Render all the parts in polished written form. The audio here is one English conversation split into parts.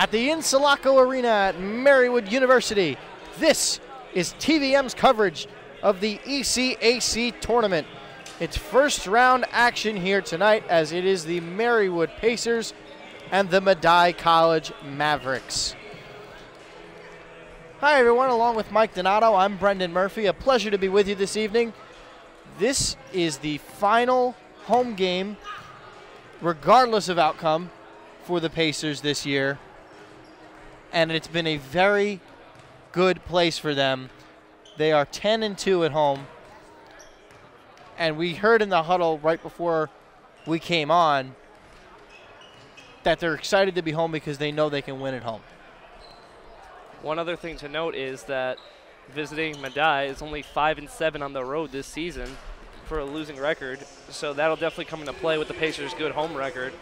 at the Insulaco Arena at Marywood University. This is TVM's coverage of the ECAC tournament. It's first round action here tonight as it is the Marywood Pacers and the Medaille College Mavericks. Hi everyone, along with Mike Donato, I'm Brendan Murphy. A pleasure to be with you this evening. This is the final home game, regardless of outcome, for the Pacers this year. And it's been a very good place for them. They are 10-2 at home. And we heard in the huddle right before we came on that they're excited to be home because they know they can win at home. One other thing to note is that visiting Medaille is only 5-7 on the road this season for a losing record. So that'll definitely come into play with the Pacers' good home record.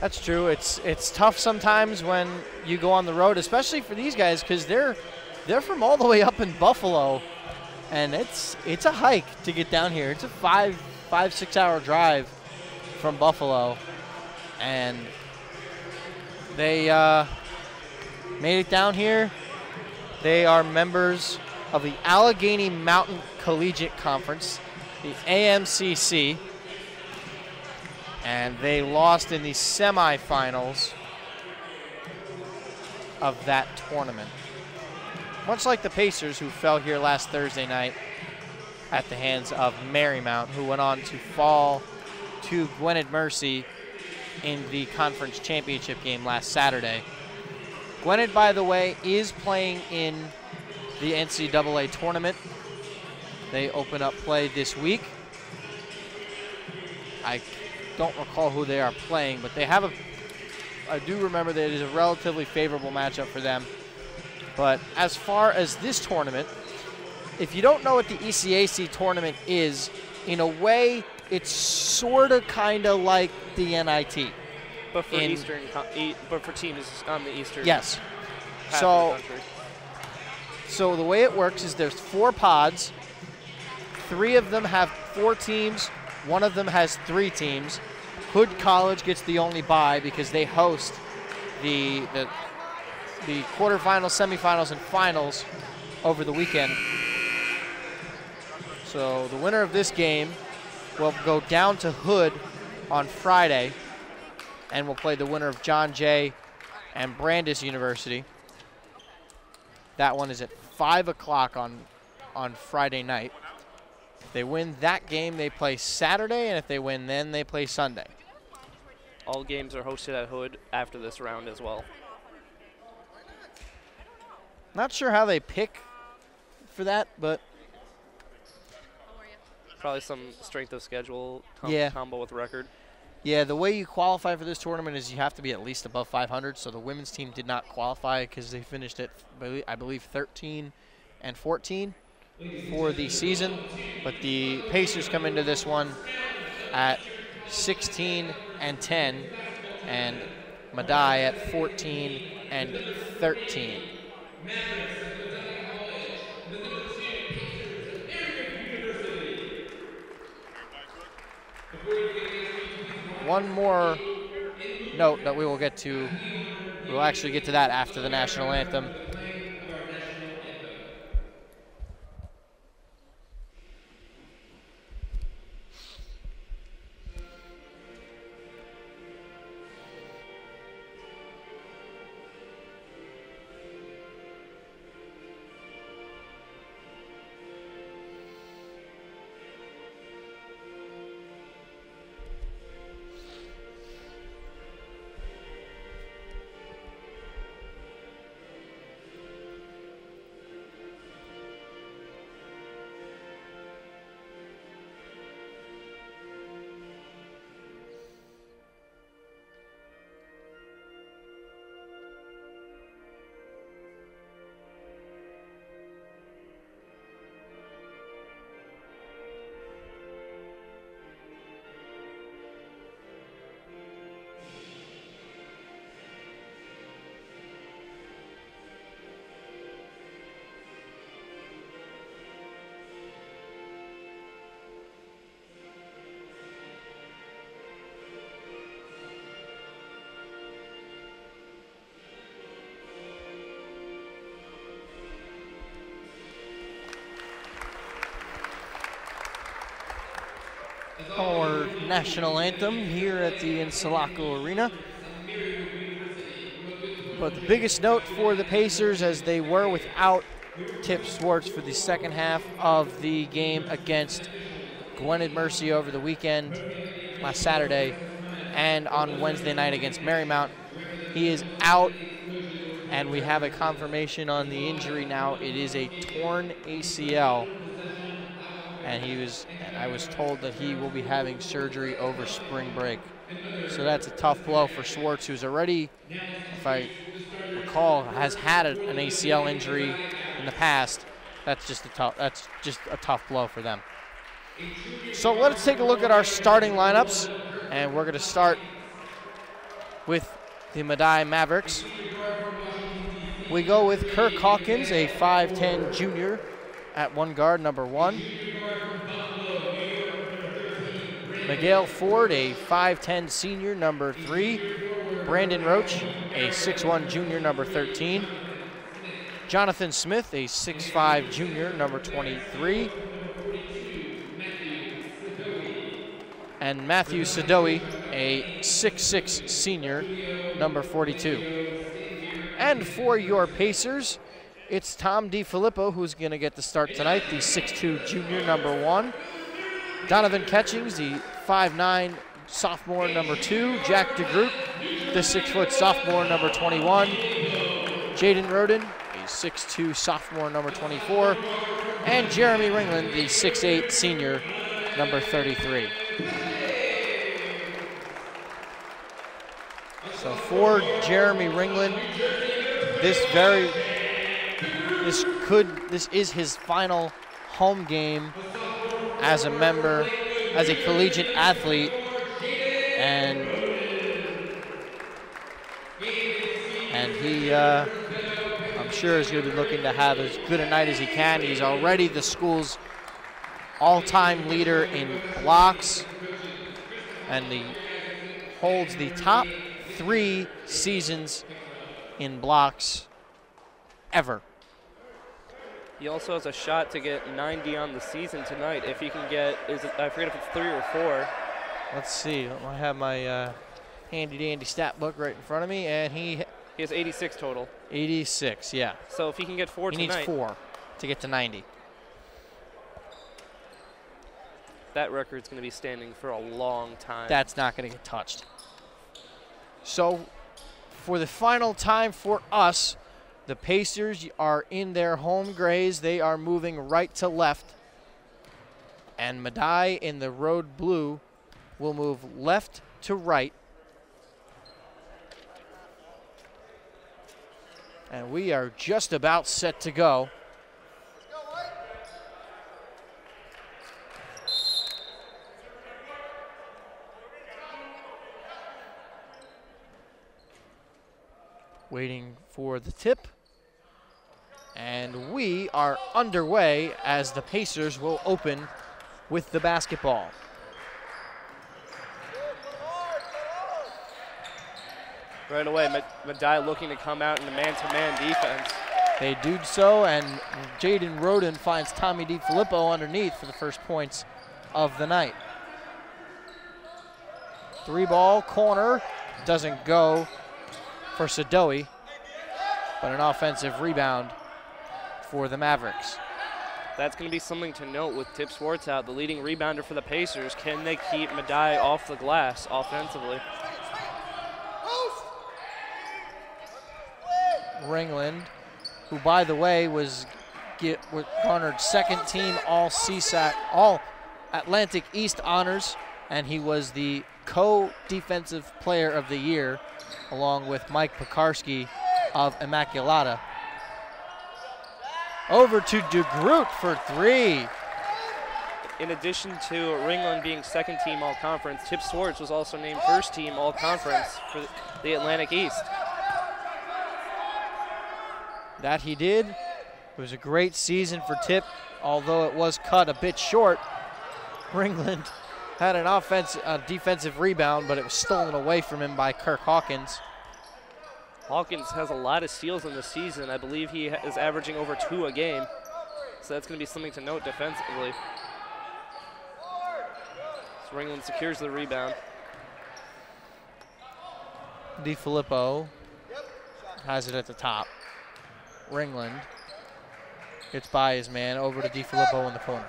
That's true. It's tough sometimes when you go on the road, especially for these guys, because they're from all the way up in Buffalo, and it's a hike to get down here. It's a 5-6 hour drive from Buffalo, and they made it down here. They are members of the Allegheny Mountain Collegiate Conference, the AMCC, and they lost in the semifinals of that tournament. Much like the Pacers, who fell here last Thursday night at the hands of Marymount, who went on to fall to Gwynedd Mercy in the conference championship game last Saturday. Gwynedd, by the way, is playing in the NCAA tournament. They open up play this week. I don't recall who they are playing, but they have I do remember that it is a relatively favorable matchup for them. But as far as this tournament, if you don't know what the ECAC tournament is, in a way, it's sort of kind of like the NIT. But for but for teams on the eastern. Yes. Half of the country. So the way it works is there's 4 pods. 3 of them have 4 teams. 1 of them has 3 teams. Hood College gets the only bye because they host the quarterfinals, semifinals, and finals over the weekend. So the winner of this game will go down to Hood on Friday, and will play the winner of John Jay and Brandeis University. That one is at 5 o'clock on Friday night. If they win that game, they play Saturday, and if they win then, they play Sunday. All games are hosted at Hood after this round as well. Not sure how they pick for that, but probably some strength of schedule combo with record. Yeah, the way you qualify for this tournament is you have to be at least above 500. So the women's team did not qualify because they finished at, I believe, 13 and 14 for the season. But the Pacers come into this one at 16 and 10, and Medaille at 14 and 13. One more note that we will get to. We'll actually get to that after the national anthem. Our national anthem here at the Insulaco Arena. But the biggest note for the Pacers, as they were without Tip Swartz for the second half of the game against Gwynedd Mercy over the weekend, last Saturday, and on Wednesday night against Marymount. He is out, and we have a confirmation on the injury now. It is a torn ACL. And I was told that he will be having surgery over spring break. So that's a tough blow for Swartz, who's already, if I recall, has had an ACL injury in the past. That's just a tough blow for them. So let's take a look at our starting lineups, and we're going to start with the Medaille Mavericks. We go with Kirk Hawkins, a 5'10 junior, at one guard, number 1. Miguel Ford, a 5'10 senior, number 3. Brandon Roach, a 6'1 junior, number 13. Jonathan Smith, a 6'5 junior, number 23. And Matthew Sadoe, a 6'6 senior, number 42. And for your Pacers, it's Tom DiFilippo who's going to get the start tonight, the 6'2 junior, number 1. Donovan Catchings, the 5'9 sophomore, number 2. Jack DeGroot, the 6' sophomore, number 21. Jaden Roden, a 6'2 sophomore, number 24. And Jeremy Ringland, the 6'8 senior, number 33. So for Jeremy Ringland, this is his final home game as a member, as a collegiate athlete, and he, I'm sure, is going to be looking to have as good a night as he can. He's already the school's all-time leader in blocks, and he holds the top 3 seasons in blocks ever. He also has a shot to get 90 on the season tonight if he can get, I forget if it's 3 or 4. Let's see, I have my handy-dandy stat book right in front of me, and he has 86 total. 86, yeah. So if he can get 4 tonight. He needs 4 to get to 90. That record's going to be standing for a long time. That's not going to get touched. So for the final time for us, the Pacers are in their home grays. They are moving right to left. And Medaille in the road blue will move left to right. And we are just about set to go. Waiting for the tip. And we are underway as the Pacers will open with the basketball. Right away, Medaille looking to come out in a man-to-man defense. They do so, and Jaden Roden finds Tommy DiFilippo underneath for the first points of the night. 3-ball corner, doesn't go for Sadoe, but an offensive rebound for the Mavericks. That's going to be something to note with Tip Swartz out, the leading rebounder for the Pacers. Can they keep Medaille off the glass offensively? Ringland, who by the way was garnered second team all CSAC, all Atlantic East honors, and he was the co-defensive player of the year along with Mike Pekarski of Immaculata. Over to DeGroot for 3. In addition to Ringland being second team all-conference, Tip Swartz was also named first team all-conference for the Atlantic East. That he did. It was a great season for Tip, although it was cut a bit short. Ringland had an defensive rebound, but it was stolen away from him by Kirk Hawkins. Hawkins has a lot of steals in the season. I believe he is averaging over 2 a game. So that's going to be something to note defensively. So Ringland secures the rebound. DiFilippo has it at the top. Ringland gets by his man over to DiFilippo in the corner.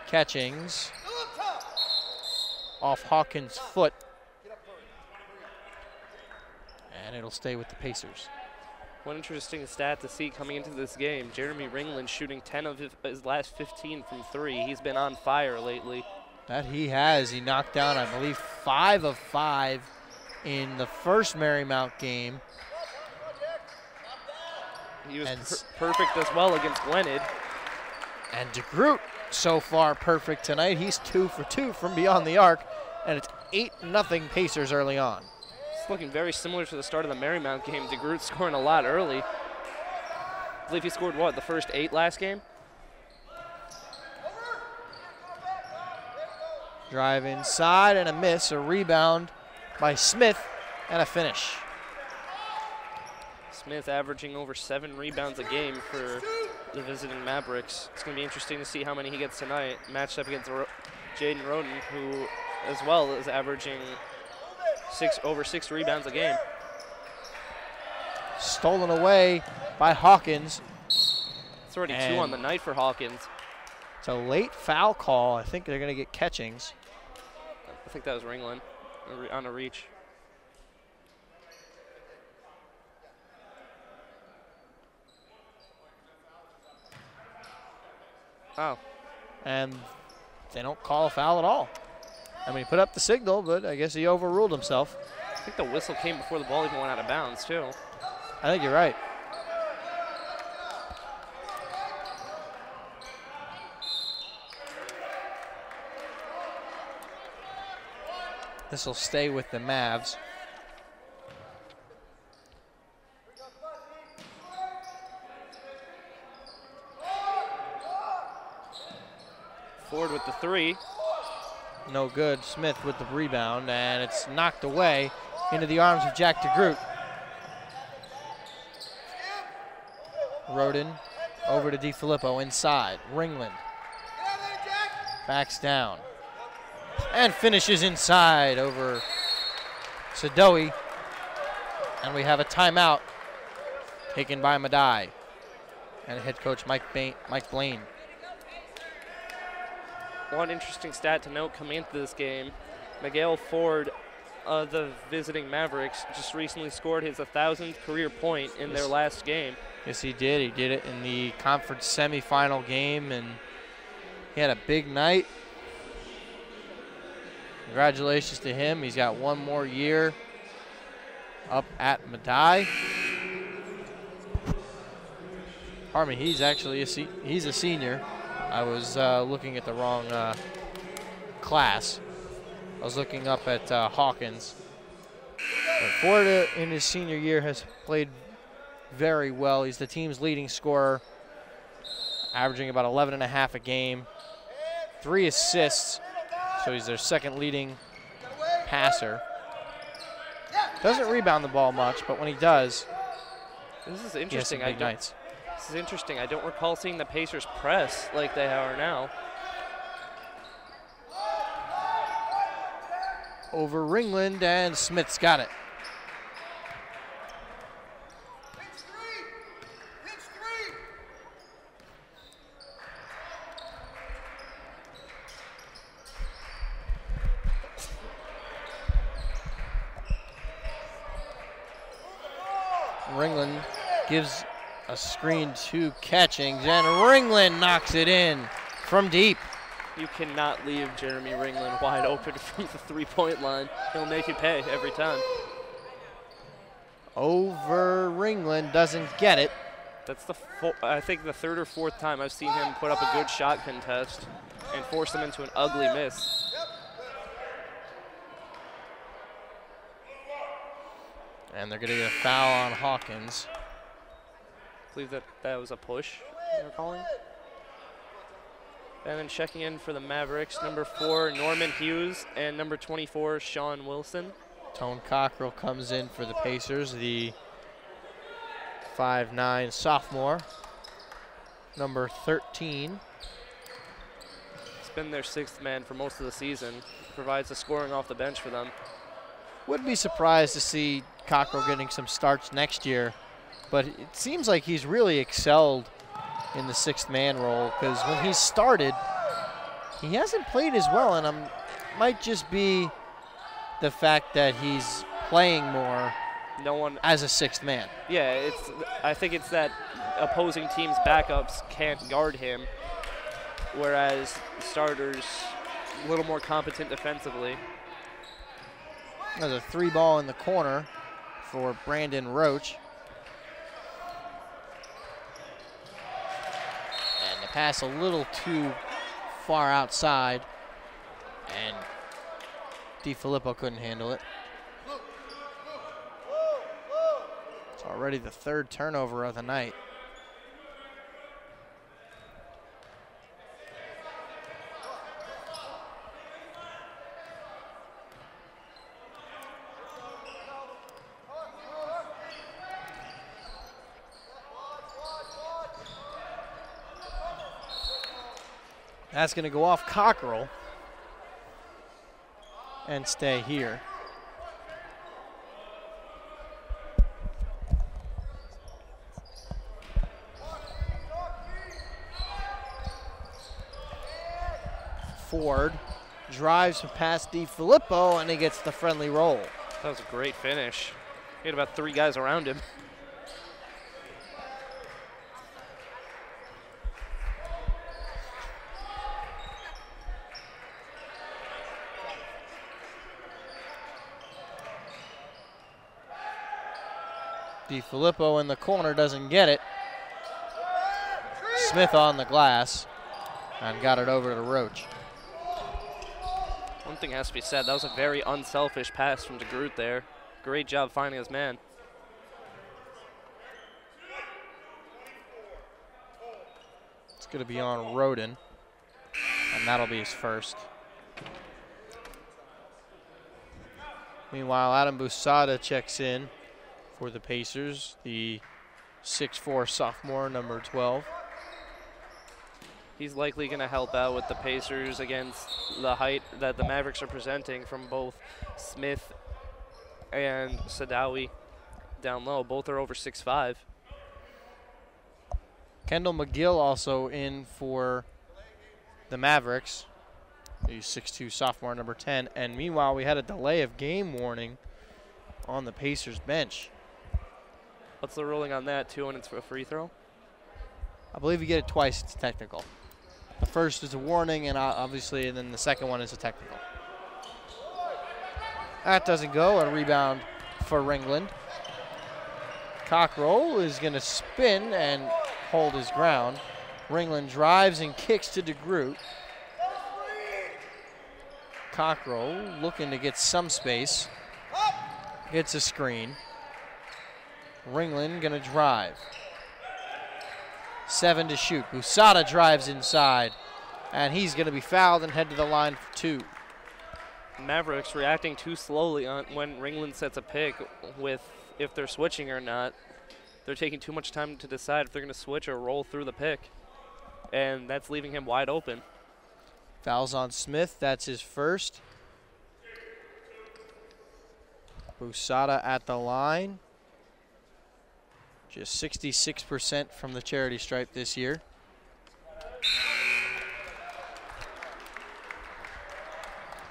Catchings off Hawkins' foot, and it'll stay with the Pacers. One interesting stat to see coming into this game, Jeremy Ringland shooting 10 of his last 15 from 3. He's been on fire lately. That he has. He knocked down, I believe, 5 of 5 in the first Marymount game. He was perfect as well against Glenid. And DeGroot so far perfect tonight. He's 2 for 2 from beyond the arc, and it's 8-0 Pacers early on. It's looking very similar to the start of the Marymount game. DeGroot scoring a lot early. I believe he scored, what, the first 8 last game? Drive inside and a miss, a rebound by Smith, and a finish. Smith averaging over 7 rebounds a game for the visiting Mavericks. It's going to be interesting to see how many he gets tonight, matched up against Jaden Roden, who as well is averaging over 6 rebounds a game. Stolen away by Hawkins. It's already 2 on the night for Hawkins. It's a late foul call. I think they're going to get catchings. I think that was Ringland on a reach. Oh. And they don't call a foul at all. I mean, he put up the signal, but I guess he overruled himself. I think the whistle came before the ball even went out of bounds, too. I think you're right. This will stay with the Mavs. Ford with the 3. No good. Smith with the rebound, and it's knocked away into the arms of Jack DeGroot. Roden over to DiFilippo inside. Ringland backs down and finishes inside over Sadoe. And we have a timeout taken by Medaille and head coach Mike Blaine. One interesting stat to note coming into this game, Miguel Ford of the visiting Mavericks just recently scored his 1,000th career point in their last game. Yes, he did. He did it in the conference semifinal game, and he had a big night. Congratulations to him. He's got one more year up at Medaille. Pardon me, he's actually he's a senior. I was looking at the wrong class. I was looking up at Hawkins. But Ford in his senior year has played very well. He's the team's leading scorer, averaging about 11.5 a game, 3 assists, so he's their second leading passer. Doesn't rebound the ball much, but when he does, this is interesting. Big nights. This is interesting. I don't recall seeing the Pacers press like they are now. Over Ringland, and Smith's got it. Ringland gives a screen to Catchings, and Ringland knocks it in from deep. You cannot leave Jeremy Ringland wide open from the three-point line. He'll make you pay every time. Over Ringland, doesn't get it. That's I think the 3rd or 4th time I've seen him put up a good shot contest and force them into an ugly miss. And they're going to get a foul on Hawkins. I believe that was a push they're calling. And then checking in for the Mavericks, number 4, Norman Hughes, and number 24, Sean Wilson. Tone Cockrell comes in for the Pacers, the 5'9" sophomore. Number 13. He's been their 6th man for most of the season. Provides the scoring off the bench for them. Wouldn't be surprised to see Cockrell getting some starts next year, but it seems like he's really excelled in the 6th man role, because when he started, he hasn't played as well, and it might just be the fact that he's playing more as a 6th man. Yeah, I think it's that opposing teams' backups can't guard him, whereas starters a little more competent defensively. There's a 3 ball in the corner for Brandon Roach. And the pass a little too far outside, and DiFilippo couldn't handle it. It's already the 3rd turnover of the night. That's going to go off Cockrell and stay here. Ford drives past DiFilippo, and he gets the friendly roll. That was a great finish. He had about 3 guys around him. DiFilippo in the corner doesn't get it. Smith on the glass and got it over to Roach. One thing has to be said, that was a very unselfish pass from DeGroot there. Great job finding his man. It's going to be on Roden, and that'll be his first. Meanwhile, Adam Busada checks in for the Pacers, the 6'4" sophomore, number 12. He's likely going to help out with the Pacers against the height that the Mavericks are presenting from both Smith and Sadawi down low. Both are over 6'5". Kendall McGill also in for the Mavericks, the 6'2" sophomore, number 10. And meanwhile, we had a delay of game warning on the Pacers bench. What's the ruling on that? 2 and it's a free throw? I believe you get it twice, it's technical. The first is a warning, and obviously, and then the second one is a technical. That doesn't go. A rebound for Ringland. Cockrell is going to spin and hold his ground. Ringland drives and kicks to DeGroot. Cockrell looking to get some space. Gets a screen. Ringland going to drive. 7 to shoot. Busada drives inside, and he's going to be fouled and head to the line for 2. Mavericks reacting too slowly on when Ringland sets a pick with if they're switching or not. They're taking too much time to decide if they're going to switch or roll through the pick, and that's leaving him wide open. Fouls on Smith. That's his first. Busada at the line. Just 66% from the charity stripe this year.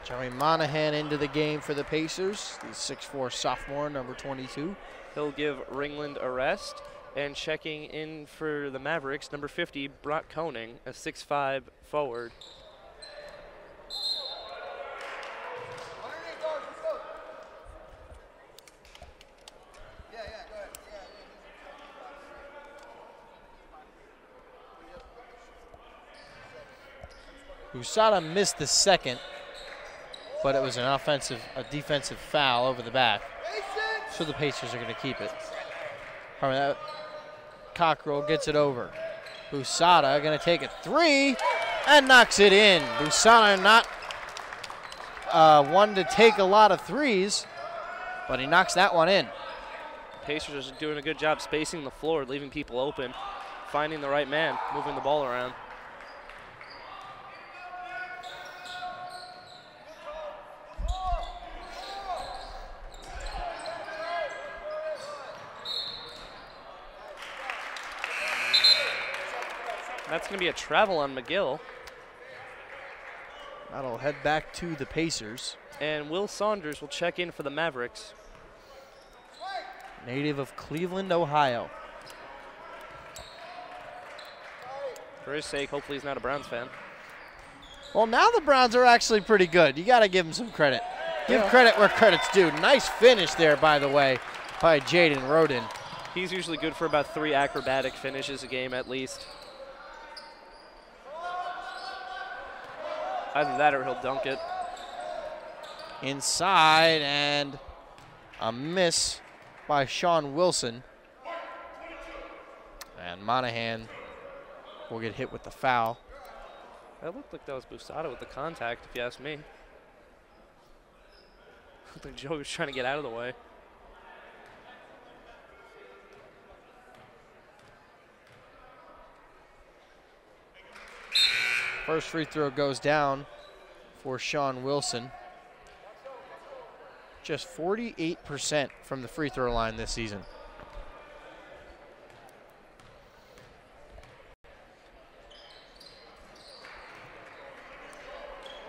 Joey Monahan into the game for the Pacers, the 6'4" sophomore, number 22. He'll give Ringland a rest. And checking in for the Mavericks, number 50, Brock Koning, a 6'5" forward. Busada missed the second, but it was a defensive foul over the back. So the Pacers are going to keep it. Cockrell gets it over. Busada going to take a 3 and knocks it in. Busada not one to take a lot of threes, but he knocks that one in. Pacers are doing a good job spacing the floor, leaving people open, finding the right man, moving the ball around. That's going to be a travel on McGill. That'll head back to the Pacers. And Will Saunders will check in for the Mavericks. Native of Cleveland, Ohio. For his sake, hopefully he's not a Browns fan. Well, now the Browns are actually pretty good. You got to give them some credit. Give credit where credit's due. Nice finish there, by the way, by Jaden Roden. He's usually good for about 3 acrobatic finishes a game at least. Either that or he'll dunk it. Inside, and a miss by Sean Wilson. And Monahan will get hit with the foul. That looked like that was Busada with the contact, if you ask me. Looked like Joey was trying to get out of the way. First free throw goes down for Sean Wilson. Just 48% from the free throw line this season.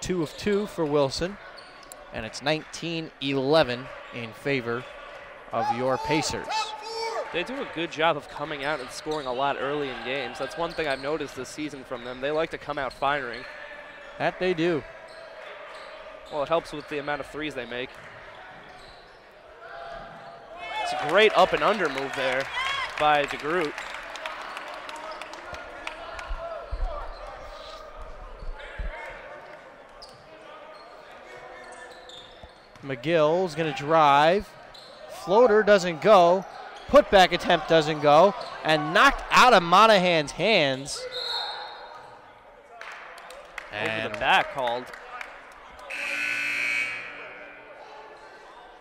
Two of two for Wilson, and it's 19-11 in favor of your Pacers. They do a good job of coming out and scoring a lot early in games. That's one thing I've noticed this season from them. They like to come out firing. That they do. Well, it helps with the amount of threes they make. It's a great up and under move there by DeGroot. McGill's going to drive. Floater doesn't go. Putback attempt doesn't go. And knocked out of Monahan's hands. Over the back called.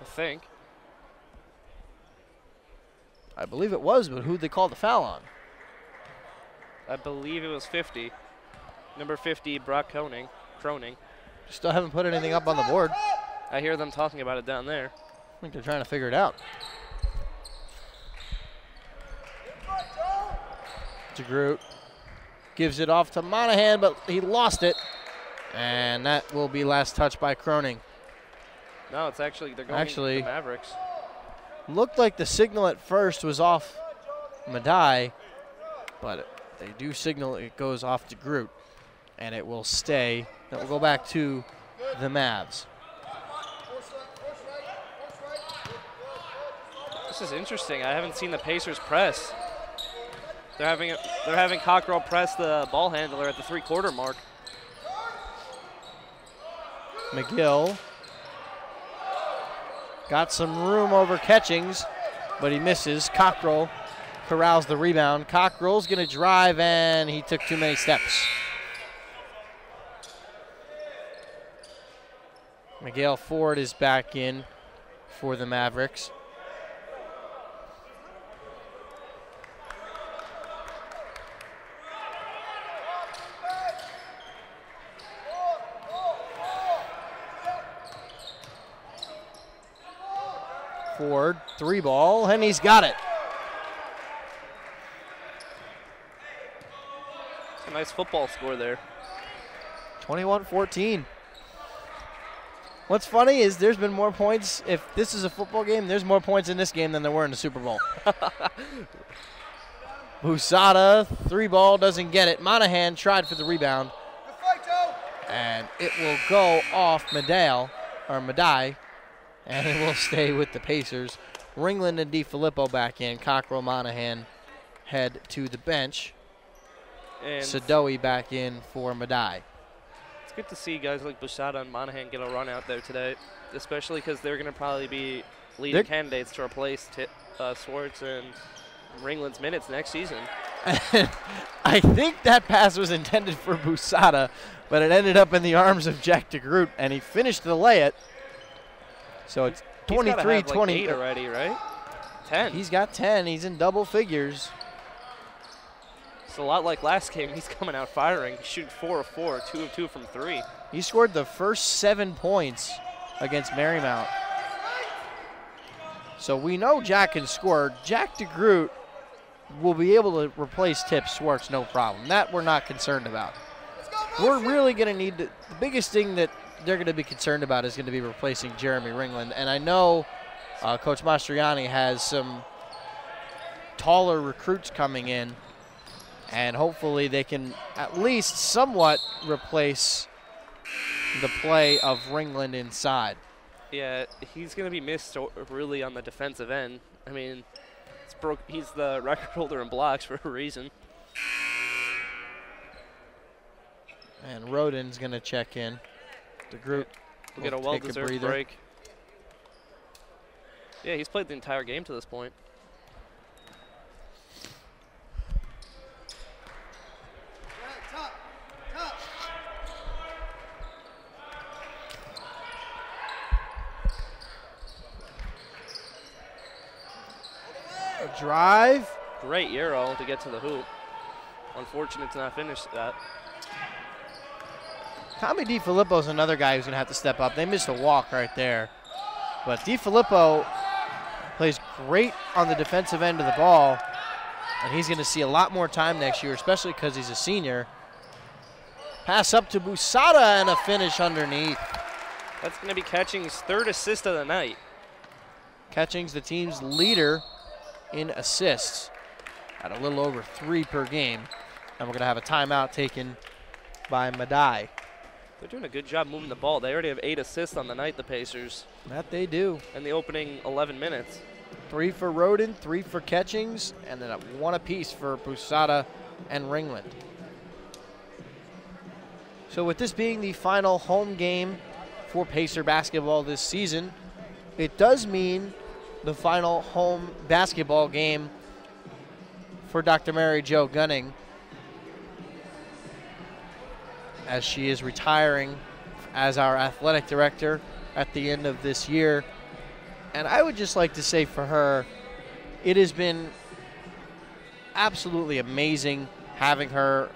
I think. I believe it was, but who'd they call the foul on? I believe it was 50. Number 50, Brock Croning. Still haven't put anything up on the board. I hear them talking about it down there. I think they're trying to figure it out. DeGroot gives it off to Monahan, but he lost it. And that will be last touch by Croning. No, it's actually, they're going to the Mavericks. Looked like the signal at first was off Medaille, but they do signal it goes off DeGroot, and it will stay. It will go back to the Mavs. This is interesting. I haven't seen the Pacers press. They're having Cockrell press the ball handler at the three-quarter mark. McGill got some room over Catchings, but he misses. Cockrell corrals the rebound. Cockrell's going to drive, and he took too many steps. Miguel Ford is back in for the Mavericks. Ford, three ball, and he's got it. It's a nice football score there. 21-14. What's funny is there's been more points. If this is a football game, there's more points in this game than there were in the Super Bowl. Busada, three ball, doesn't get it. Monahan tried for the rebound. And it will go off Medaille, and it will stay with the Pacers. Ringland and DiFilippo back in. Cockrell, Monahan head to the bench. And Sadoe back in for Medaille. It's good to see guys like Busada and Monahan get a run out there today, especially because they're going to probably be leading candidates to replace Swartz and Ringland's minutes next season. I think that pass was intended for Busada, but it ended up in the arms of Jack DeGroot, and he finished the lay-it. So it's 23-20 like 8 already, right? 10. He's got 10. He's in double figures. It's a lot like last game. He's coming out firing. He's shooting 4 of 4, 2 of 2 from 3. He scored the first 7 points against Marymount. So we know Jack can score. Jack DeGroot will be able to replace Tip Swartz, no problem. That we're not concerned about. We're really going to need the biggest thing that they're going to be concerned about is going to be replacing Jeremy Ringland. And I know Coach Mastriani has some taller recruits coming in, and hopefully they can at least somewhat replace the play of Ringland inside. Yeah, he's going to be missed really on the defensive end. I mean, he's the record holder in blocks for a reason. And Rodin's going to check in. DeGroot will get a well-deserved break. Yeah, he's played the entire game to this point. A drive. Great Euro to get to the hoop. Unfortunate to not finish that. Tommy DiFilippo is another guy who's going to have to step up. They missed a walk right there. But DiFilippo plays great on the defensive end of the ball, and he's going to see a lot more time next year, especially because he's a senior. Pass up to Busada and a finish underneath. That's going to be Catching's 3rd assist of the night. Catching's the team's leader in assists at a little over 3 per game. And we're going to have a timeout taken by Medaille. They're doing a good job moving the ball. They already have 8 assists on the night, the Pacers. That they do. In the opening 11 minutes. 3 for Roden, 3 for Catchings, and then 1 apiece for Busada and Ringland. So with this being the final home game for Pacer basketball this season, it does mean the final home basketball game for Dr. Mary Jo Gunning, as she is retiring as our athletic director at the end of this year. And I would just like to say for her, it has been absolutely amazing having her.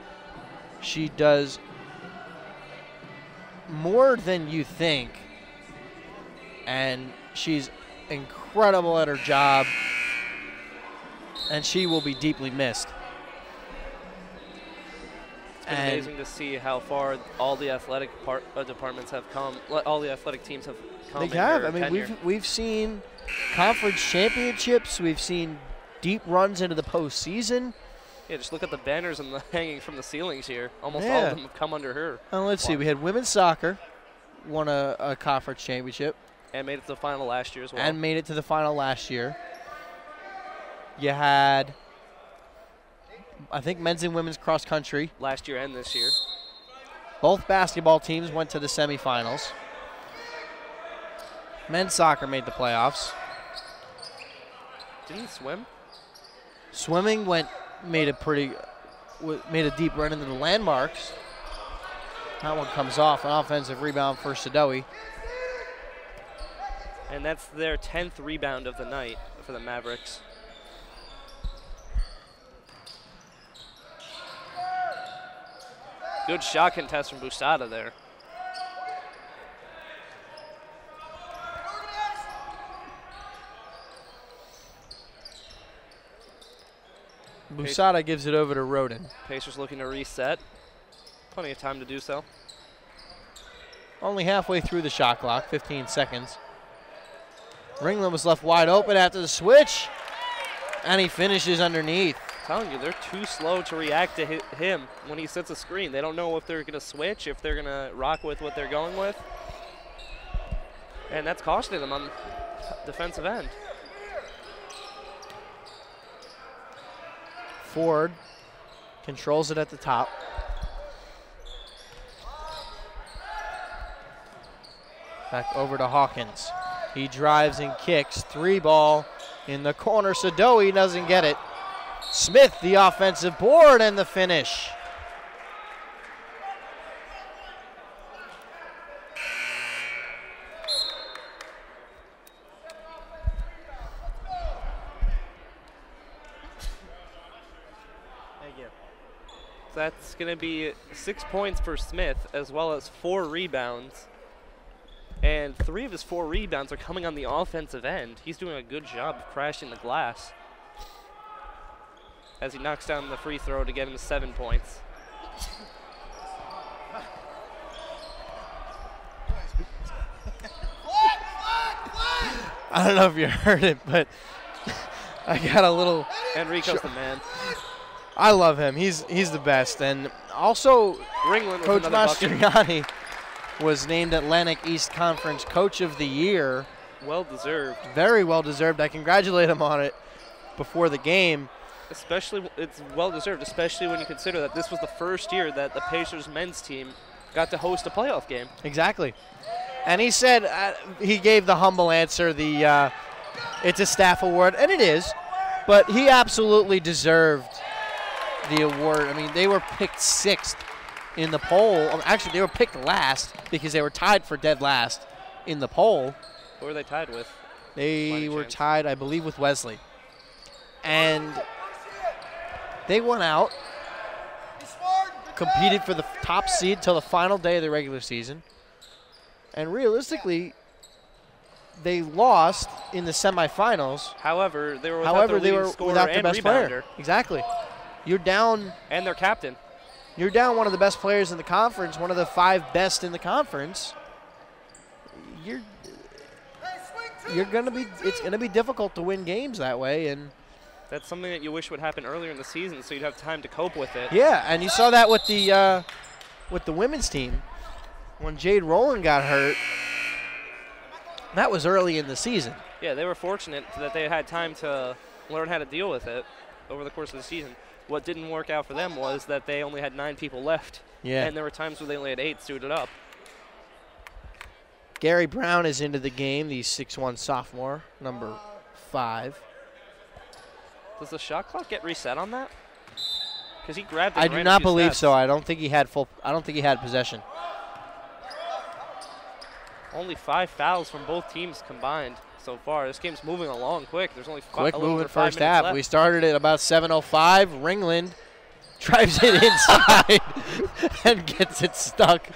She does more than you think, and she's incredible at her job, and she will be deeply missed. It's been amazing to see how far all the athletic departments have come. All the athletic teams have come. They have. I mean, we've seen conference championships. We've seen deep runs into the postseason. Yeah, just look at the banners and the hanging from the ceilings here. Almost all of them have come under her. Let's see. We had women's soccer won a conference championship. And made it to the final last year as well. And made it to the final last year. You had, I think, men's and women's cross country. Last year and this year. Both basketball teams went to the semifinals. Men's soccer made the playoffs. Didn't he swim? Swimming made a deep run into the landmarks. That one comes off, an offensive rebound for Medaille. And that's their 10th rebound of the night for the Mavericks. Good shot contest from Busada there. Busada gives it over to Roden. Pacers looking to reset. Plenty of time to do so. Only halfway through the shot clock, 15 seconds. Ringland was left wide open after the switch, and he finishes underneath. I'm telling you, they're too slow to react to him when he sets a screen. They don't know if they're going to switch, if they're going to rock with what they're going with. And that's costing them on the defensive end. Ford controls it at the top. Back over to Hawkins. He drives and kicks. 3-ball in the corner. Medaille doesn't get it. Smith, the offensive board, and the finish. Thank you. That's going to be 6 points for Smith, as well as 4 rebounds. And 3 of his 4 rebounds are coming on the offensive end. He's doing a good job of crashing the glass as he knocks down the free throw to get him to 7 points. I don't know if you heard it, but I got a little. Enrico's the man. I love him. He's the best. And also, Ringland Coach Mastriani was named Atlantic East Conference Coach of the Year. Well deserved. Very well deserved. I congratulate him on it before the game. Especially, it's well deserved, especially when you consider that this was the first year that the Pacers men's team got to host a playoff game. Exactly. And he said, he gave the humble answer, it's a staff award, and it is, but he absolutely deserved the award. I mean, they were picked 6th in the poll. Actually, they were picked last because they were tied for dead last in the poll. Who were they tied with? They were tied, I believe, with Wesley. And they won out. competed for the top seed till the final day of the regular season. And realistically, they lost in the semifinals. However, they were without their best player. Exactly. You're down. And their captain. You're down one of the best players in the conference, one of the 5 best in the conference. It's gonna be difficult to win games that way, and that's something that you wish would happen earlier in the season, so you'd have time to cope with it. Yeah, and you saw that with the women's team when Jade Rowland got hurt. That was early in the season. Yeah, they were fortunate that they had time to learn how to deal with it over the course of the season. What didn't work out for them was that they only had 9 people left. Yeah. And there were times where they only had 8 suited up. Gary Brown is into the game, the 6'1" sophomore, number 5. Does the shot clock get reset on that? Because he grabbed it. I do not believe so. I don't think he had possession. Only 5 fouls from both teams combined so far. This game's moving along quick. There's only quick moving first half. Left. We started at about 7:05. Ringland drives it inside and gets it stuck.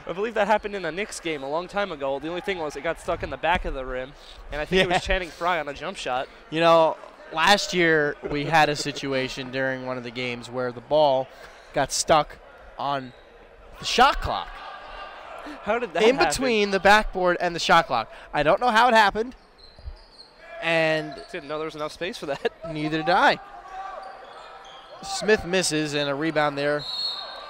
I believe that happened in a Knicks game a long time ago. The only thing was it got stuck in the back of the rim, and I think it was Channing Frye on a jump shot. You know, last year we had a situation during one of the games where the ball got stuck on the shot clock. How did that happen? In between the backboard and the shot clock. I don't know how it happened, and didn't know there was enough space for that. Neither did I. Smith misses, and a rebound there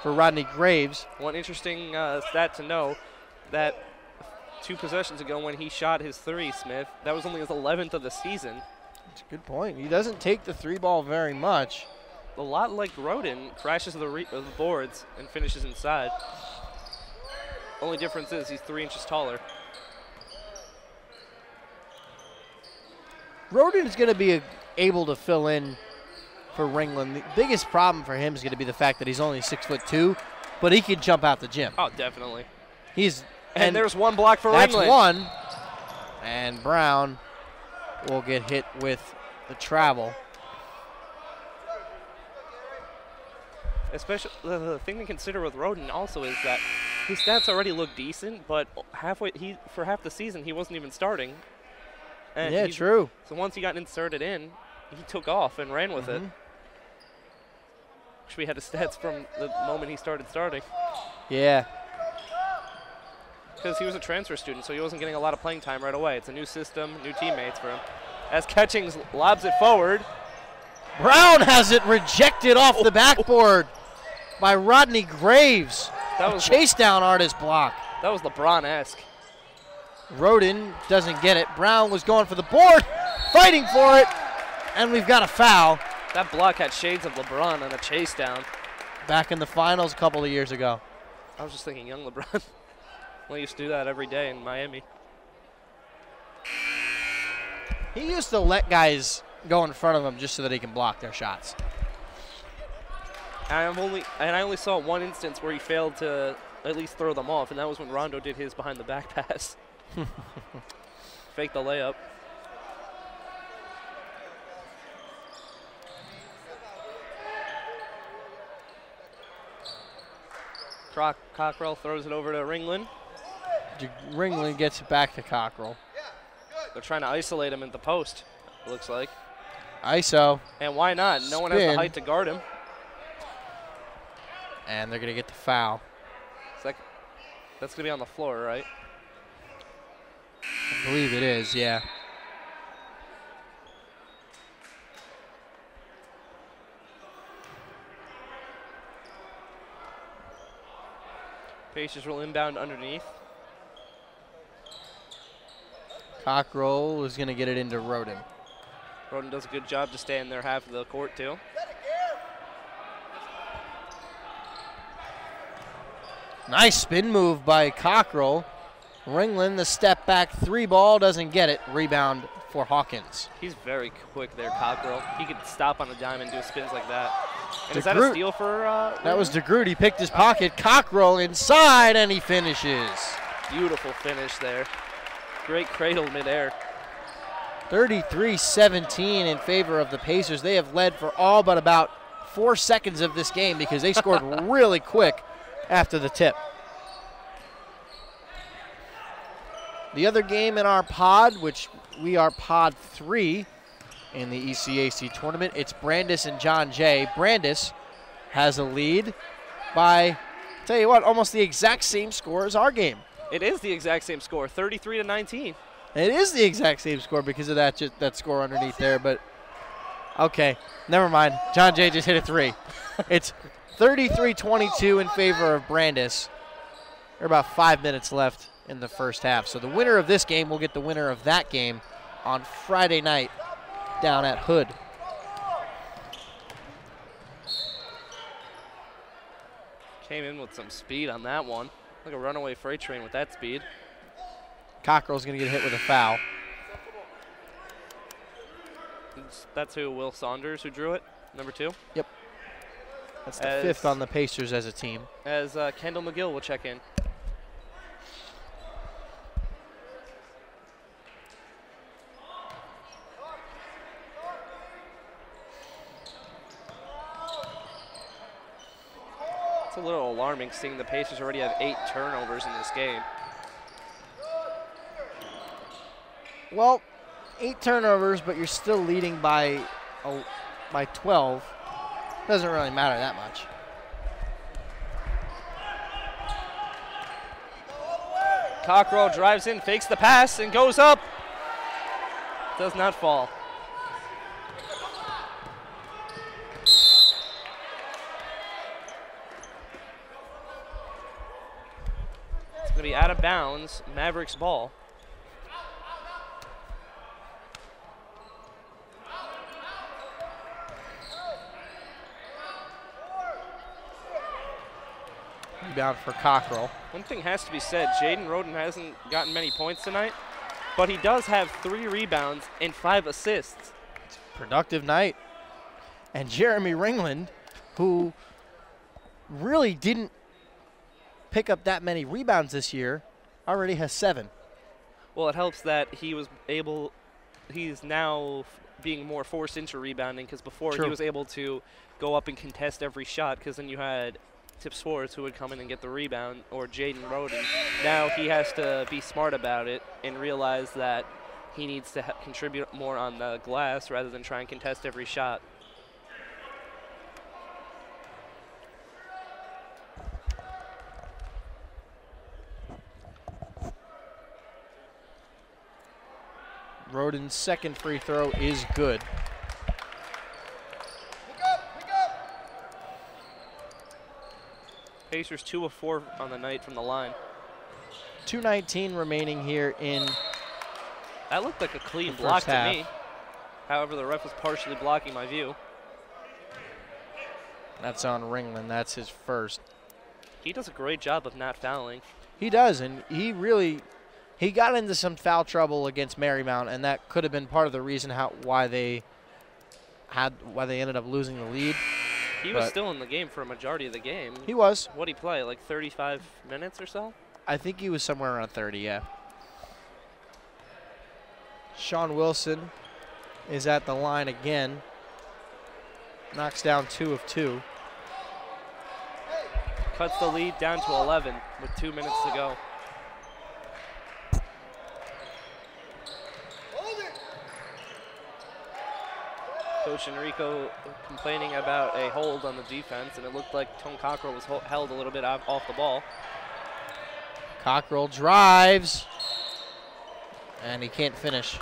for Rodney Graves. One interesting stat to know, that 2 possessions ago when he shot his 3, Smith, that was only his 11th of the season. That's a good point. He doesn't take the 3 ball very much. A lot like Roden, crashes the boards and finishes inside. Only difference is he's 3 inches taller. Roden is going to be able to fill in for Ringland. The biggest problem for him is going to be the fact that he's only 6'2", but he can jump out the gym. Oh, definitely. And there's 1 block for Ringland. That's 1. And Brown will get hit with the travel. Especially the thing to consider with Roden also is that his stats already look decent, but for half the season he wasn't even starting. And yeah, true. So once he got inserted in, he took off and ran with it. Wish we had his stats from the moment he started starting. Yeah. Because he was a transfer student, so he wasn't getting a lot of playing time right away. It's a new system, new teammates for him. As Catchings lobs it forward. Brown has it rejected off the backboard by Rodney Graves. That was chase down artist block. That was LeBron-esque. Roden doesn't get it. Brown was going for the board, fighting for it, and we've got a foul. That block had shades of LeBron on a chase down. Back in the finals a couple of years ago. I was just thinking young LeBron. We used to do that every day in Miami. He used to let guys go in front of him just so that he can block their shots. And I only saw one instance where he failed to at least throw them off, and that was when Rondo did his behind the back pass. Fake the layup. Cockrell throws it over to Ringland. Ringland gets it back to Cockrell. They're trying to isolate him at the post, it looks like. ISO. And why not? No one has the height to guard him. And they're going to get the foul. That's going to be on the floor, right? I believe it is, yeah. Pacers will inbound underneath. Cockrell is going to get it into Roden. Roden does a good job to stay in their half of the court, too. Nice spin move by Cockrell. Ringland, the step back 3 ball, doesn't get it. Rebound for Hawkins. He's very quick there, Cockrell. He could stop on a dime and do spins like that. And is that a steal for that was DeGroot. He picked his pocket. Cockrell inside, and he finishes. Beautiful finish there. Great cradle midair. 33-17 in favor of the Pacers. They have led for all but about 4 seconds of this game because they scored really quick after the tip. The other game in our pod, which we are pod 3 in the ECAC tournament, it's Brandis and John Jay. Brandis has a lead by, tell you what, almost the exact same score as our game. It is the exact same score, 33-19. It is the exact same score because of that score underneath there, but okay, never mind. John Jay just hit a 3. It's 33-22 in favor of Brandis. There are about 5 minutes left in the first half. So the winner of this game will get the winner of that game on Friday night down at Hood. Came in with some speed on that one. Like a runaway freight train with that speed. Cockrell's going to get hit with a foul. That's who, Will Saunders, who drew it, number 2? Yep. That's the 5th on the Pacers as a team. As Kendall McGill will check in. It's a little alarming seeing the Pacers already have 8 turnovers in this game. Well, 8 turnovers, but you're still leading by 12. Doesn't really matter that much. Cockrell drives in, fakes the pass, and goes up. Does not fall. It's going to be out of bounds, Mavericks ball. Rebound for Cockrell. One thing has to be said, Jaden Roden hasn't gotten many points tonight, but he does have 3 rebounds and 5 assists. It's a productive night. And Jeremy Ringland, who really didn't pick up that many rebounds this year, already has 7. Well, it helps that he's now being more forced into rebounding, because before he was able to go up and contest every shot, because then you had Tip Swartz who would come in and get the rebound, or Jaden Roden. Now he has to be smart about it and realize that he needs to contribute more on the glass rather than try and contest every shot. Roden's second free throw is good. Pacers 2 of 4 on the night from the line. 2:19 remaining here in. That looked like a clean block to me. However, the ref was partially blocking my view. That's on Ringland. That's his first. He does a great job of not fouling. He does, and he got into some foul trouble against Marymount, and that could have been part of the reason why they ended up losing the lead. He was still in the game for a majority of the game. He was. What'd he play, like 35 minutes or so? I think he was somewhere around 30, yeah. Sean Wilson is at the line again. Knocks down 2 of 2. Cuts the lead down to 11 with 2 minutes to go. Coach Enrico complaining about a hold on the defense, and it looked like Tone Cockrell was held a little bit off the ball. Cockrell drives, and he can't finish.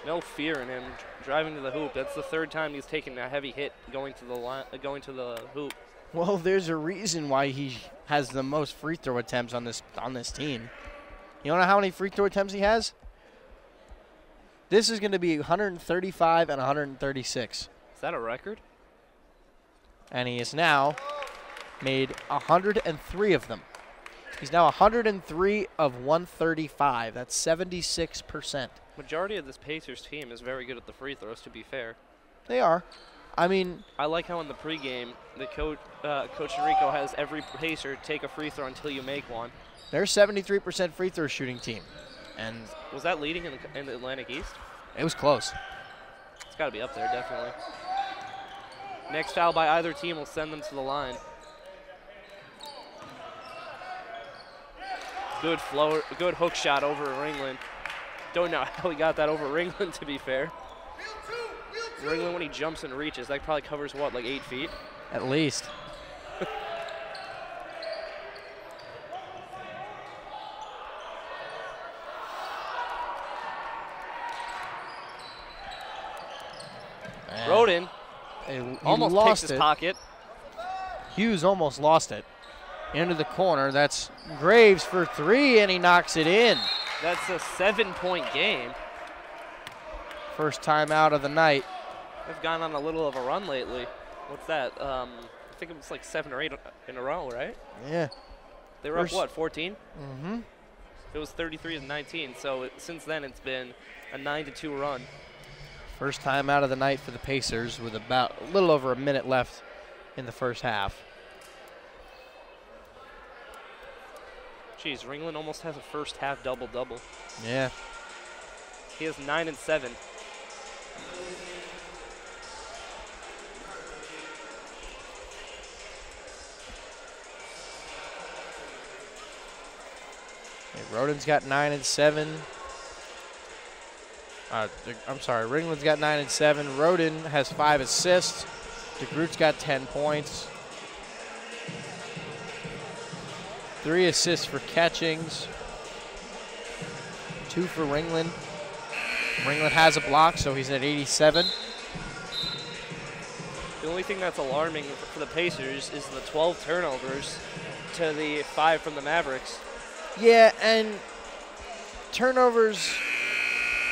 No fear in him driving to the hoop. That's the 3rd time he's taken a heavy hit going to the hoop. Well, there's a reason why he has the most free throw attempts on this team. You don't know how many free throw attempts he has? This is going to be 135 and 136. Is that a record? And he has now made 103 of them. He's now 103 of 135. That's 76%. Majority of this Pacers team is very good at the free throws, to be fair. They are. I mean, I like how in the pregame, the Coach Enrico has every Pacer take a free throw until you make one. They're a 73% free throw shooting team. And was that leading in the Atlantic East? It was close. It's got to be up there, definitely. Next foul by either team will send them to the line. Good hook shot over Ringland. Don't know how he got that over Ringland, to be fair. Ringland, when he jumps and reaches, that probably covers, what, like 8 feet? At least. Roden almost lost picks his pocket. Hughes almost lost it. Into the corner. That's Graves for 3, and he knocks it in. That's a 7-point game. First time out of the night. They've gone on a little of a run lately. What's that? I think it was like 7 or 8 in a row, right? Yeah. They were up, what, 14? Mm-hmm. It was 33-19, so since then it's been a 9-2 run. First time out of the night for the Pacers with about a little over a minute left in the first half. Jeez, Ringland almost has a first half double-double. Yeah. He has 9 and 7. Roden's got 9 and 7. I'm sorry, Ringland's got 9 and 7. Roden has 5 assists. DeGroot's got 10 points. 3 assists for catchings. 2 for Ringland. Ringland has a block, so he's at 87. The only thing that's alarming for the Pacers is the 12 turnovers to the 5 from the Mavericks. Yeah, and turnovers,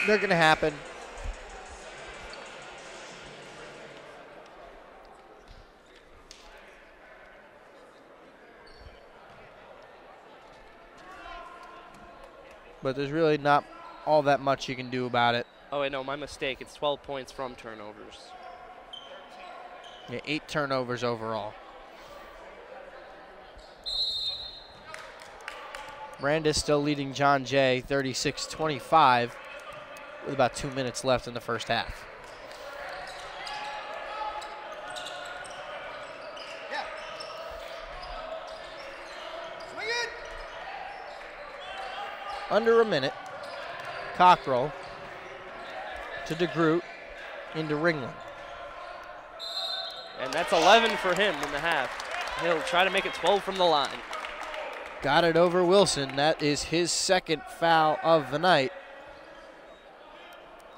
they're going to happen. But there's really not all that much you can do about it. Oh, wait, no, my mistake. It's 12 points from turnovers. Yeah, 8 turnovers overall. Brandis still leading John Jay 36-25 with about 2 minutes left in the first half. Yeah. Swing it. Under a minute. Cockrell to DeGroot into Ringland. And that's 11 for him in the half. He'll try to make it 12 from the line. Got it over Wilson. That is his second foul of the night.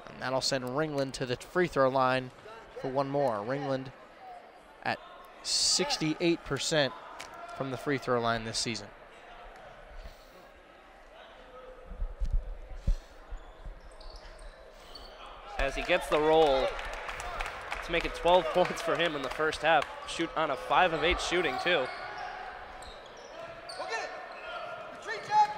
And that'll send Ringland to the free throw line for one more. Ringland at 68% from the free throw line this season. As he gets the roll to make it 12 points for him in the first half. Shoot on a 5 of 8 shooting, too. Go get it. Retreat, Jack.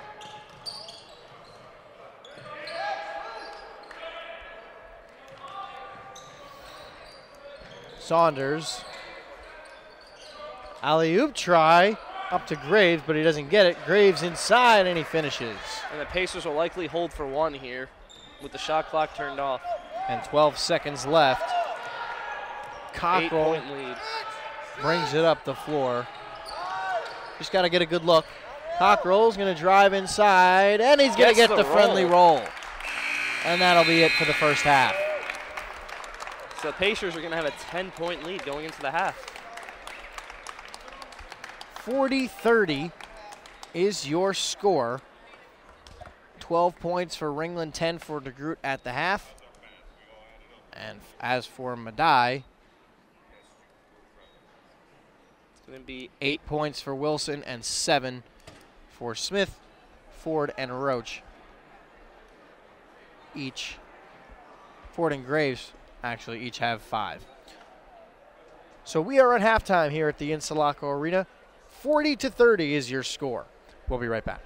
Saunders. Alley-oop try up to Graves, but he doesn't get it. Graves inside, and he finishes. And the Pacers will likely hold for 1 here with the shot clock turned off. And 12 seconds left. Cockrell 8-point lead. brings it up the floor. Just got to get a good look. Cockrell's going to drive inside, and he's going to get the friendly roll. And that'll be it for the first half. So the Pacers are going to have a 10-point lead going into the half. 40-30 is your score. 12 points for Ringland, 10 for DeGroot at the half. And as for Medaille, it's going to be 8 points for Wilson and 7 for Smith, Ford, and Roach. Ford and Graves actually each have 5. So we are at halftime here at the Insulaco Arena. 40-30 is your score. We'll be right back.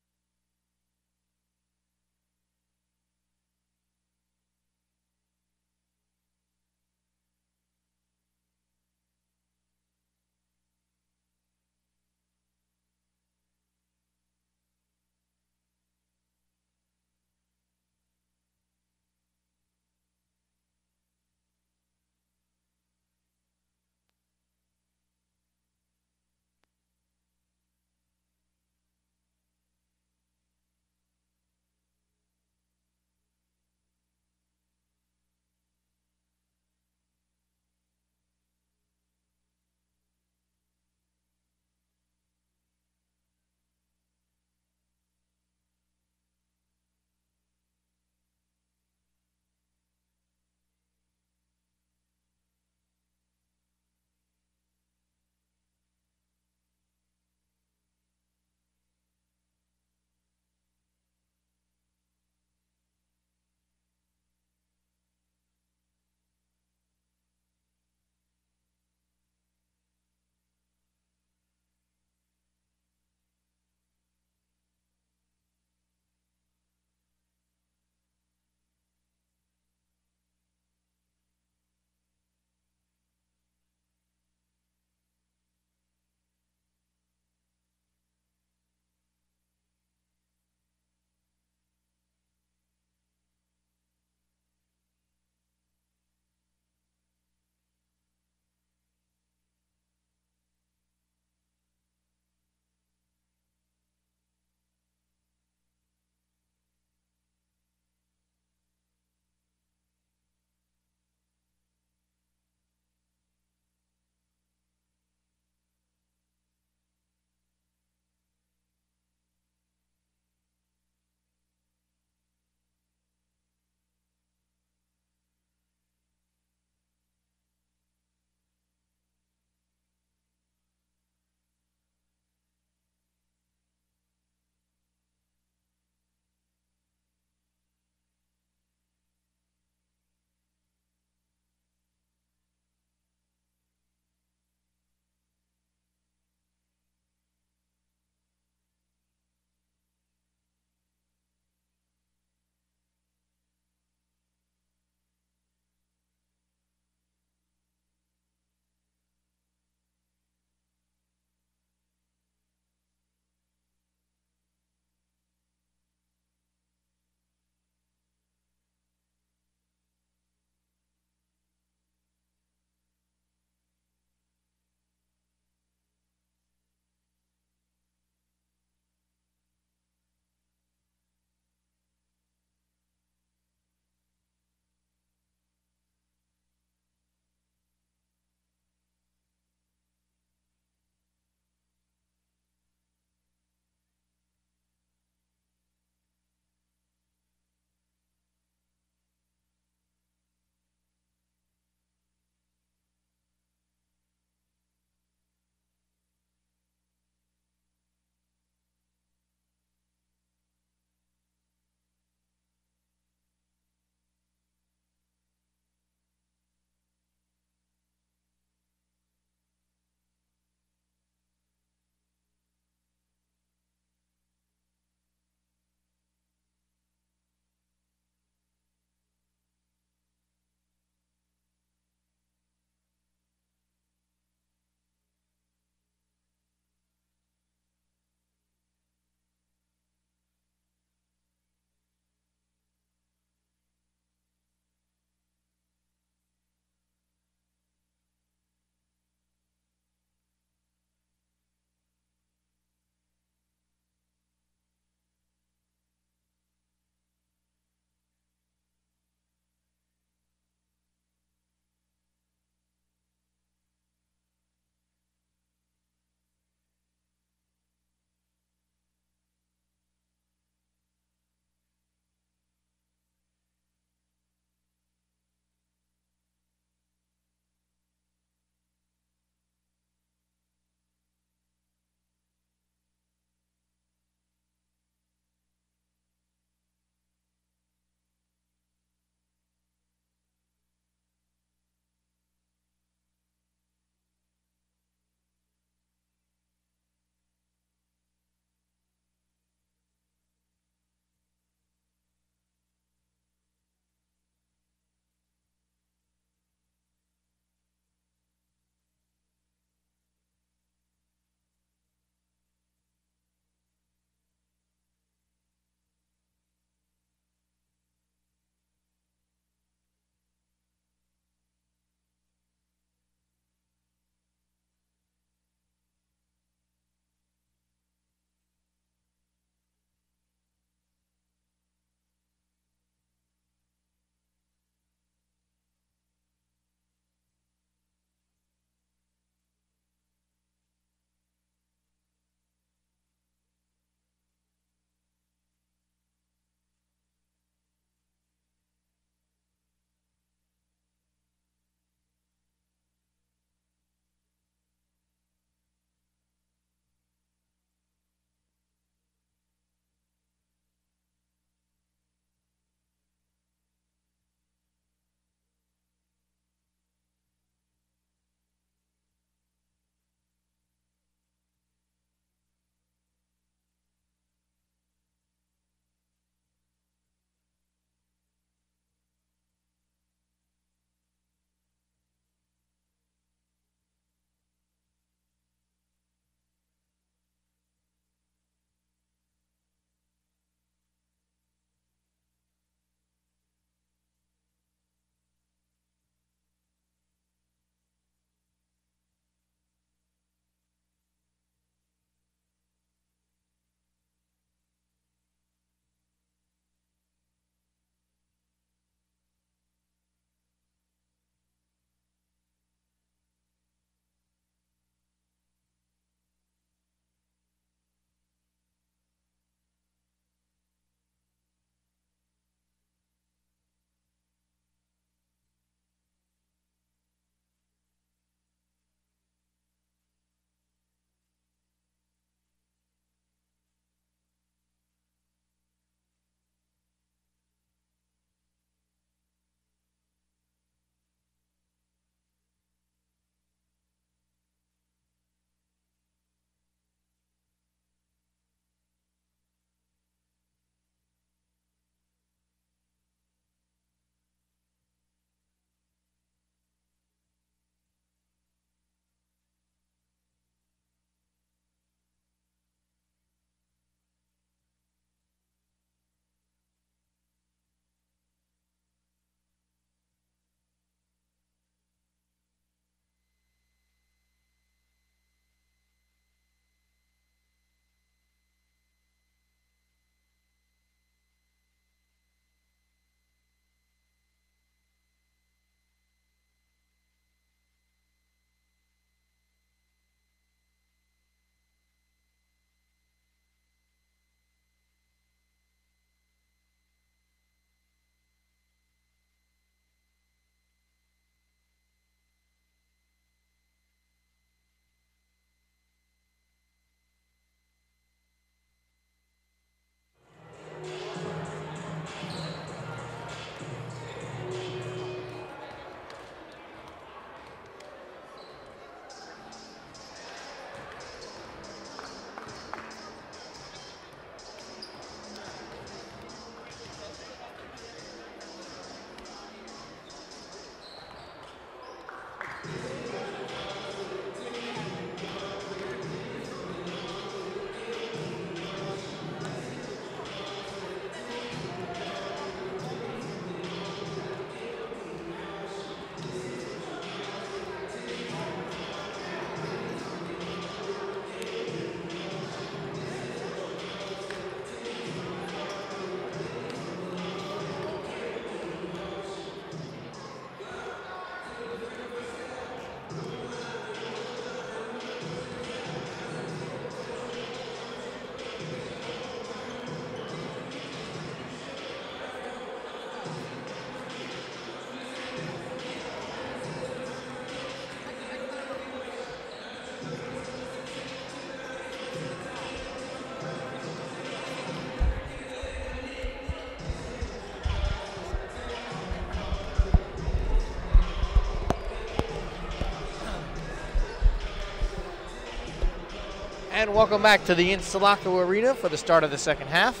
And welcome back to the Insulaco Arena for the start of the second half.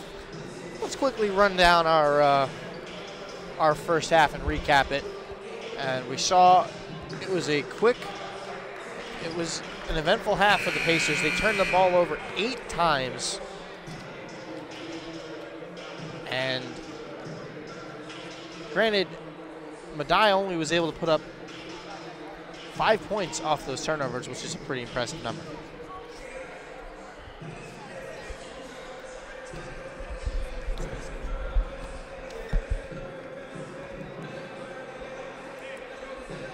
Let's quickly run down our first half and recap it. And we saw it was an eventful half for the Pacers. They turned the ball over 8 times. And granted, Medaille only was able to put up 5 points off those turnovers, which is a pretty impressive number.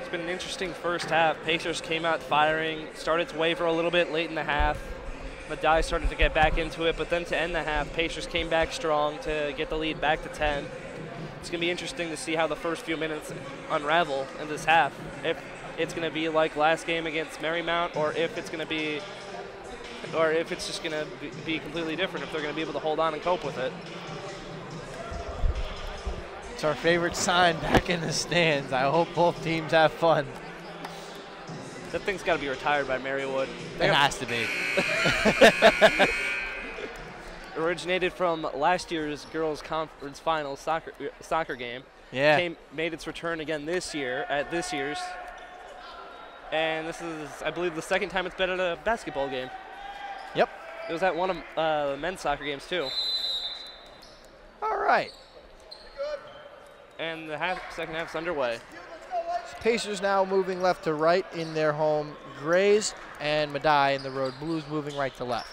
It's been an interesting first half. Pacers came out firing, started to waver a little bit late in the half. Medaille started to get back into it, but then to end the half, Pacers came back strong to get the lead back to 10. It's going to be interesting to see how the first few minutes unravel in this half. If it's going to be like last game against Marymount, or if it's going to be, or if it's just going to be completely different, if they're going to be able to hold on and cope with it. It's our favorite sign back in the stands. I hope both teams have fun. That thing's got to be retired by Marywood. It has to be. Originated from last year's girls' conference finals soccer game. Yeah. Made its return again this year at this year's. And this is, I believe, the second time it's been at a basketball game. Yep. It was at one of the men's soccer games, too. All right. And the second half's underway. Pacers now moving left to right in their home Grays, and Medaille in the road Blues moving right to left.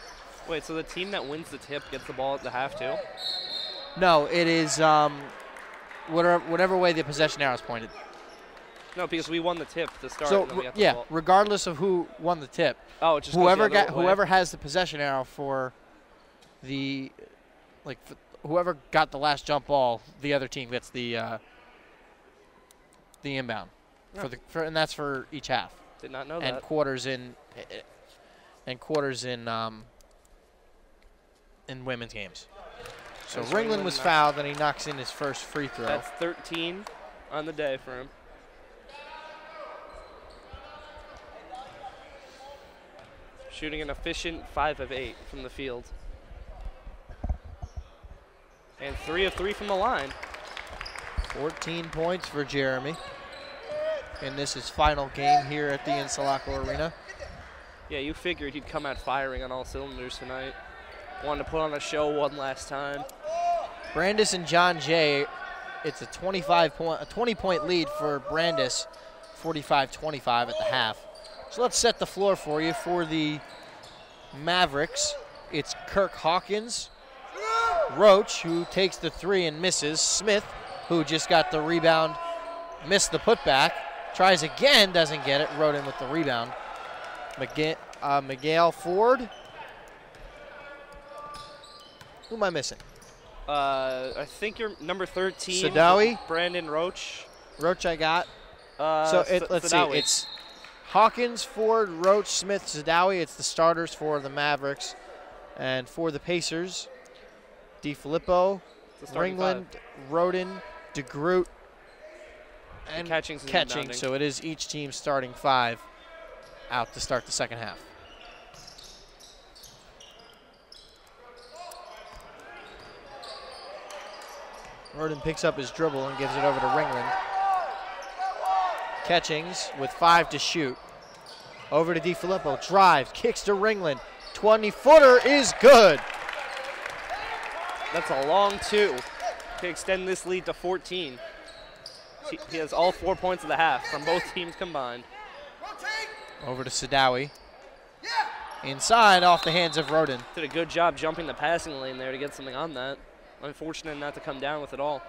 Wait, so the team that wins the tip gets the ball at the half, too? No, it is whatever way the possession arrow is pointed. No, because we won the tip to start. So, and then we got the yeah, ball. regardless of who won the tip, Oh, it just goes the other way. whoever has the possession arrow for the, whoever got the last jump ball, the other team gets the inbound. Oh. And that's for each half. Did not know And that. quarters in women's games. So Ringland was fouled, and he knocks in his first free throw. That's 13 on the day for him. Shooting an efficient 5 of 8 from the field. And 3 of 3 from the line. 14 points for Jeremy. And this is final game here at the Insulaco Arena. Yeah, you figured he'd come out firing on all cylinders tonight. Wanted to put on a show one last time. Brandis and John Jay, it's a 20-point lead for Brandis, 45-25 at the half. So let's set the floor for you for the Mavericks. It's Kirk Hawkins, Roach, who takes the 3 and misses, Smith, who just got the rebound, missed the putback, tries again, doesn't get it, Roden with the rebound. Miguel Ford. Who am I missing? I think you're number 13. Sadawi. Brandon Roach. Roach I got. Let's see. It's Hawkins, Ford, Roach, Smith, Zadawi. It's the starters for the Mavericks. And for the Pacers, DiFilippo, Ringland, Roden, DeGroot, and Catching. So it is each team starting 5 out to start the second half. Roden picks up his dribble and gives it over to Ringland. Catchings with 5 to shoot. Over to DiFilippo, drives, kicks to Ringland. 20-footer is good. That's a long 2 to extend this lead to 14. He has all 4 points of the half from both teams combined. Over to Sadawi. Inside off the hands of Roden. Did a good job jumping the passing lane there to get something on that. Unfortunate not to come down with it all.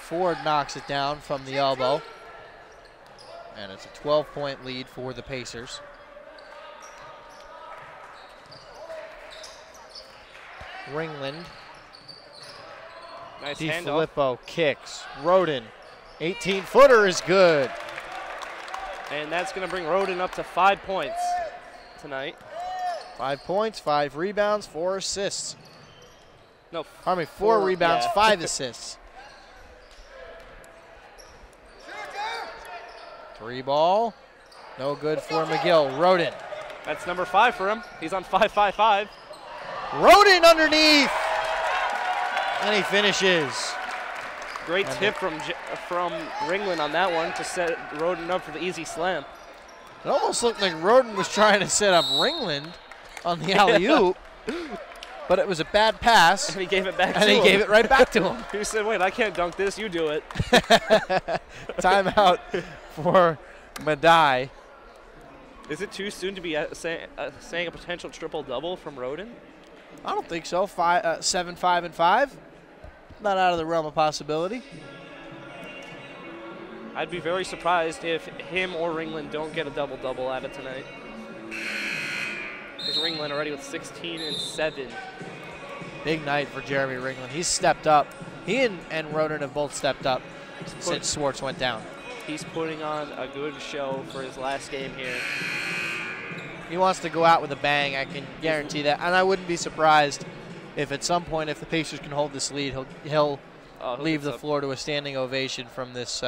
Ford knocks it down from the elbow. And it's a 12-point lead for the Pacers. Ringland. Nice handoff. DiFilippo kicks. Roden, 18-footer is good. And that's going to bring Roden up to 5 points tonight. 5 points, 5 rebounds, 4 assists. No, Pardon me, 4 rebounds, yeah. 5 assists. 3 ball, no good for McGill. Roden. That's number 5 for him. He's on 5-5-5. Roden underneath, and he finishes. Great tip from Ringland on that one to set Roden up for the easy slam. It almost looked like Roden was trying to set up Ringland on the alley-oop, but it was a bad pass. And he gave it back to and him. he gave it right back to him. He said, wait, I can't dunk this, you do it. Timeout for Medaille. Is it too soon to be saying a potential triple-double from Roden? I don't think so. 7, 5, and 5. Not out of the realm of possibility. I'd be very surprised if him or Ringland don't get a double-double out of tonight. Because Ringland already with 16 and 7. Big night for Jeremy Ringland. He's stepped up. He and Roden have both stepped up since Swartz went down. He's putting on a good show for his last game here. He wants to go out with a bang, I can guarantee that. And I wouldn't be surprised if at some point, if the Pacers can hold this lead, he'll leave the floor to a standing ovation from this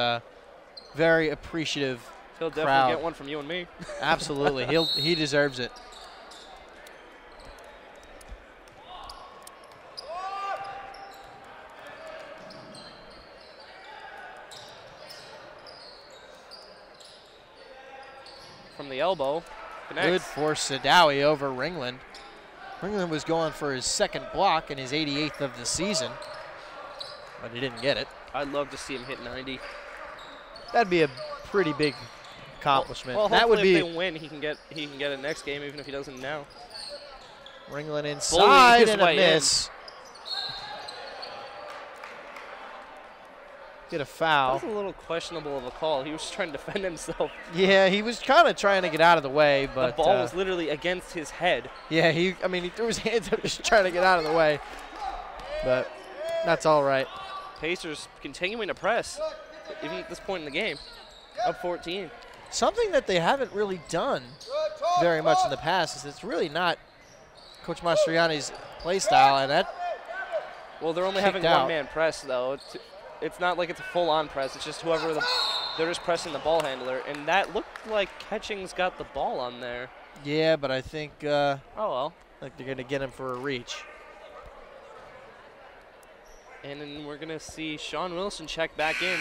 very appreciative He'll definitely crowd. get one from you and me. Absolutely. He deserves it. From the elbow. Connects. Good for Sadawi over Ringland. Ringland was going for his second block and his 88th of the season, but he didn't get it. I'd love to see him hit 90. That'd be a pretty big accomplishment. Well, that would be if they win, he can get it next game, even if he doesn't now. Ringland inside and a miss. Get a foul. That was a little questionable of a call. He was just trying to defend himself. Yeah, he was kind of trying to get out of the way, but the ball was literally against his head. Yeah, he threw his hands up just trying to get out of the way, but that's all right. Pacers continuing to press, even at this point in the game, up 14. Something that they haven't really done very much in the past is it's really not Coach Mastriani's play style, and that. Well, they're only having one-man press though. It's not like it's a full-on press. It's just whoever they're just pressing the ball handler, and that looked like Ketching's got the ball on there. Yeah, but I think. Oh well. Like they're gonna get him for a reach. And then we're gonna see Sean Wilson check back in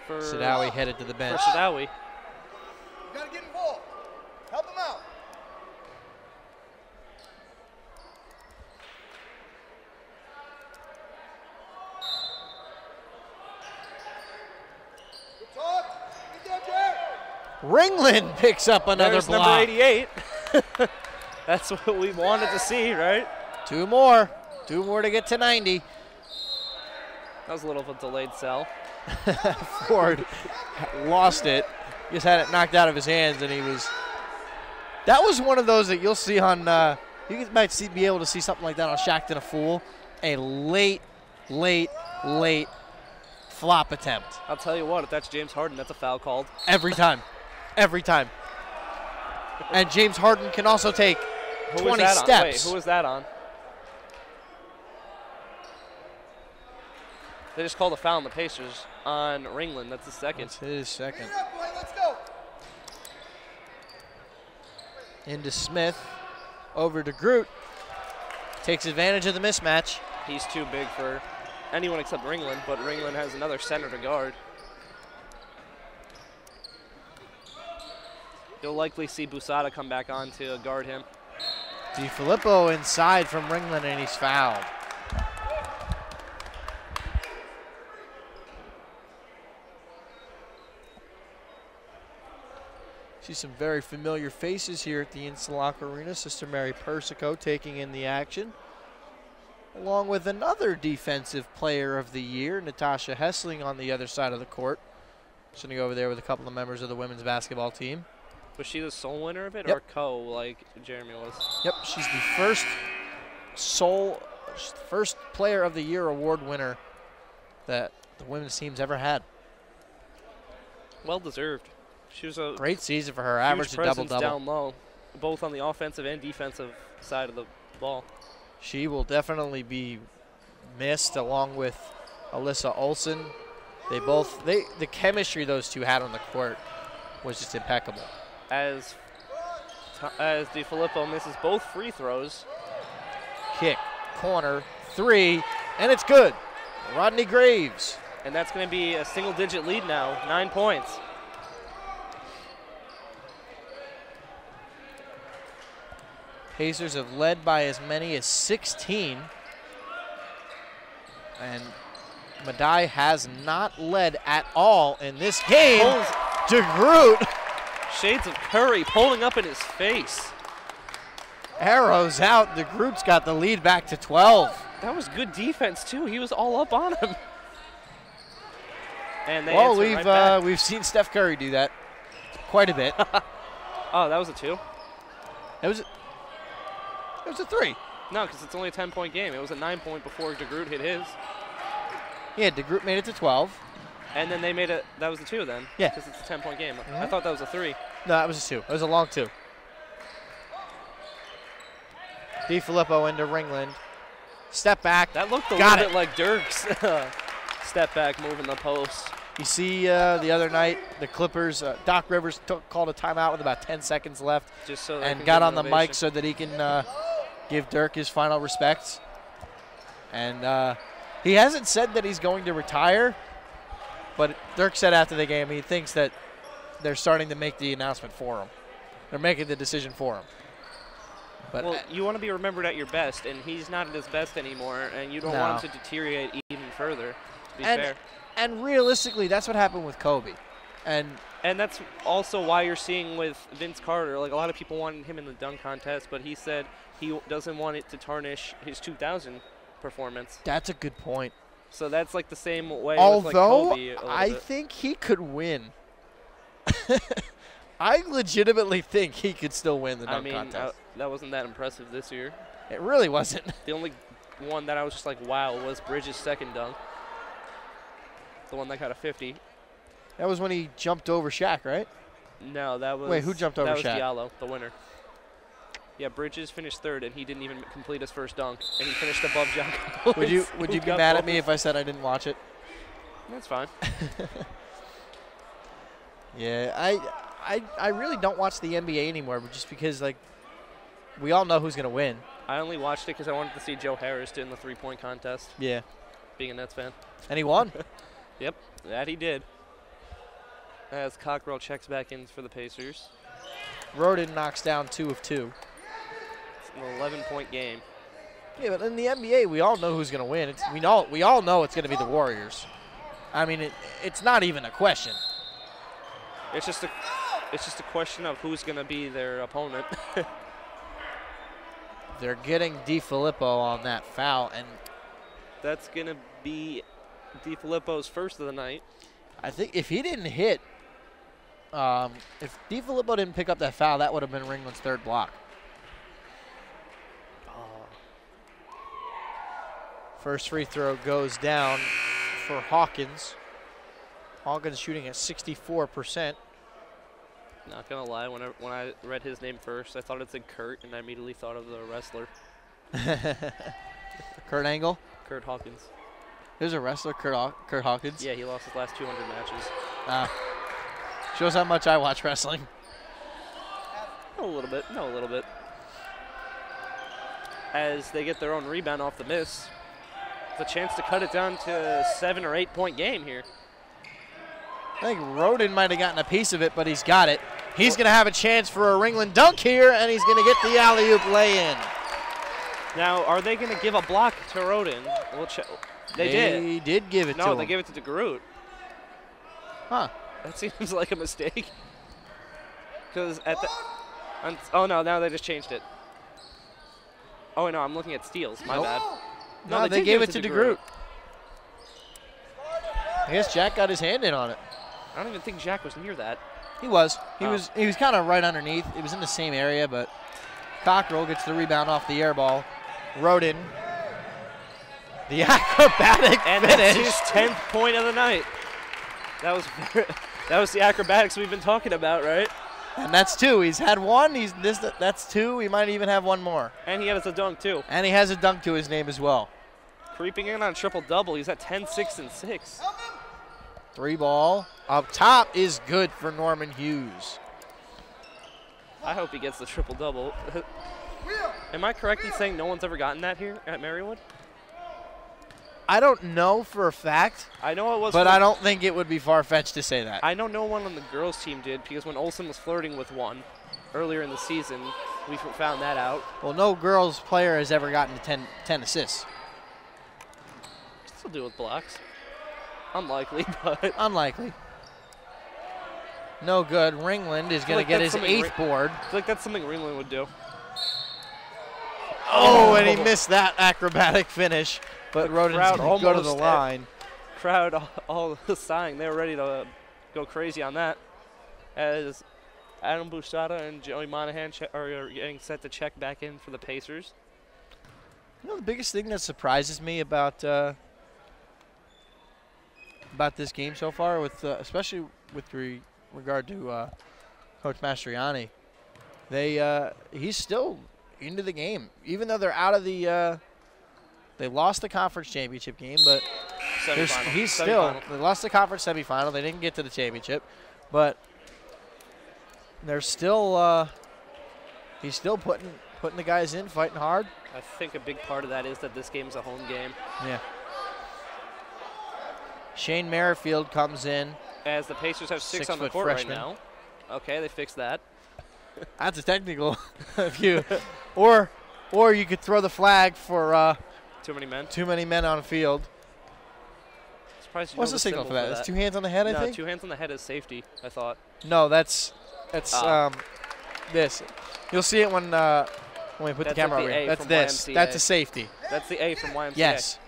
for Sadawi headed to the bench. For Sadawi. You gotta get involved. Help him out. Ringland picks up another There's block. Number 88. That's what we wanted to see, right? 2 more. 2 more to get to 90. That was a little of a delayed sell. Ford lost it. Just had it knocked out of his hands, and he was. That was one of those that you'll see on. You might be able to see something like that on Shacked and a Fool. A late flop attempt. I'll tell you what, if that's James Harden, that's a foul called. Every time. Every time. And James Harden can also take 20 steps. Wait, who was that on? They just called a foul on the Pacers on Ringland. That's the second. That's his second. Let's go. Into Smith. Over to Groot. Takes advantage of the mismatch. He's too big for anyone except Ringland, but Ringland has another center to guard. You'll likely see Busada come back on to guard him. DiFilippo inside from Ringland, and he's fouled. See some very familiar faces here at the Inslock Arena. Sister Mary Persico taking in the action, along with another defensive player of the year, Natasha Hessling, on the other side of the court. Sitting over there with a couple of members of the women's basketball team. Was she the sole winner of it, Yep. or co, like Jeremy was? Yep, she's the first first Player of the Year award winner that the women's team's ever had. Well deserved. She was a great season for her. Average a double-double down low, both on the offensive and defensive side of the ball. She will definitely be missed, along with Alyssa Olsen. The chemistry those two had on the court was just impeccable. As DiFilippo misses both free throws. Kick, corner, three, and it's good. Rodney Graves. And that's going to be a single-digit lead now, 9 points. Pacers have led by as many as 16. And Medaille has not led at all in this game. DeGroot. Shades of Curry pulling up in his face. Arrows out. DeGroot's got the lead back to 12. That was good defense, too. He was all up on him. And they we've seen Steph Curry do that quite a bit. Oh, that was a 2? It was a 3. No, because it's only a 10-point game. It was a 9-point before DeGroot hit his. Yeah, DeGroot made it to 12. And then they made it. That was a 2 then. Yeah. Because it's a 10-point game. I thought that was a 3. No, that was a 2. It was a long 2. DiFilippo into Ringland. Step back. That looked a little bit like Dirk's step back move in the post. You see the other night, the Clippers, Doc Rivers called a timeout with about 10 seconds left. Just so and got on the mic so that he can give Dirk his final respects. And he hasn't said that he's going to retire, but Dirk said after the game he thinks that they're starting to make the announcement for him. They're making the decision for him. But well, you want to be remembered at your best, and he's not at his best anymore, and you don't want him to deteriorate even further, to be fair. And realistically, that's what happened with Kobe. And that's also why you're seeing with Vince Carter. Like, a lot of people wanted him in the dunk contest, but he said he doesn't want it to tarnish his 2000 performance. That's a good point. So that's like the same way with like Kobe. I think he could win. I legitimately think he could still win the dunk contest. That wasn't that impressive this year. It really wasn't. The only one that I was just like, wow, was Bridges' second dunk. The one that got a 50. That was when he jumped over Shaq, right? No, that was... Wait, who jumped over Shaq? That was Diallo, the winner. Yeah, Bridges finished third, and he didn't even complete his first dunk, and he finished above John Collins. Would you be mad at me if I said I didn't watch it? That's fine. Yeah, I really don't watch the NBA anymore, but just because, like, we all know who's going to win. I only watched it because I wanted to see Joe Harris in the three-point contest. Yeah. Being a Nets fan. And he won. Yep, that he did. As Cockrell checks back in for the Pacers. Roden knocks down 2 of 2. It's an 11-point game. Yeah, but in the NBA, we all know who's going to win. We all know it's going to be the Warriors. I mean, it's not even a question. It's just a question of who's going to be their opponent. They're getting DiFilippo on that foul, and that's going to be DiFilippo's first of the night. I think if he didn't hit, if DiFilippo didn't pick up that foul, that would have been Ringland's third block. First free throw goes down for Hawkins. Hawkins shooting at 64%. Not gonna lie, when I read his name first, I thought it said Kurt, and I immediately thought of the wrestler. Kurt Angle? Kurt Hawkins. There's a wrestler, Kurt Hawkins? Yeah, he lost his last 200 matches. Shows how much I watch wrestling. A little bit. As they get their own rebound off the miss. It's a chance to cut it down to a 7 or 8 point game here. I think Roden might have gotten a piece of it, but he's got it. He's going to have a chance for a Ringland dunk here, and he's going to get the alley-oop lay-in. Now, are they going to give a block to Roden? We'll check. They did give it to him. No, they gave it to DeGroot. Huh. That seems like a mistake. Because at the... Oh, no, now they just changed it. Oh, no, I'm looking at steals. My bad. No, they gave it to DeGroot. I guess Jack got his hand in on it. I don't even think Jack was near that. He was. He was kind of right underneath. It was in the same area, but Cockrell gets the rebound off the air ball. Rodin. The acrobatic and finish. that's his 10th point of the night. That was the acrobatics we've been talking about, right? And that's 2. He's had 1. That's 2. He might even have 1 more. And he has a dunk, too. And he has a dunk to his name as well. Creeping in on triple-double. He's at 10, 6, and 6. 3 ball. Up top is good for Norman Hughes. I hope he gets the triple-double. Am I correct in saying no one's ever gotten that here at Marywood? I don't know for a fact. I know it was. But I don't think it would be far-fetched to say that. I know no one on the girls' team did, because when Olsen was flirting with one earlier in the season, we found that out. Well, no girls player has ever gotten to 10 assists. Still do with blocks. Unlikely, but. Unlikely. No good. Ringland is going to get his 8th board. I feel like that's something Ringland would do. Oh, and he missed that acrobatic finish. But Rodin's going to go to the line. Crowd all sighing. They were ready to go crazy on that. As Adam Bustada and Joey Monahan are getting set to check back in for the Pacers. You know, the biggest thing that surprises me about this game so far, with especially with regard to Coach Mastriani, he's still into the game, even though they're out of the. They lost the conference championship game, but they lost the conference semifinal. They didn't get to the championship, but they're still he's still putting the guys in, fighting hard. I think a big part of that is that this game's a home game. Yeah. Shane Merrifield comes in. As the Pacers have 6 on the court freshman. Right now. Okay, they fixed that. That's a technical view. Or you could throw the flag for too many men. Too many men on the field. What's the signal for that? It's 2 hands on the head, I think? No, 2 hands on the head is safety, I thought. No, that's this. You'll see it when we put the camera over here. That's this. YMCA. That's a safety. That's the A from YMCA. Yes.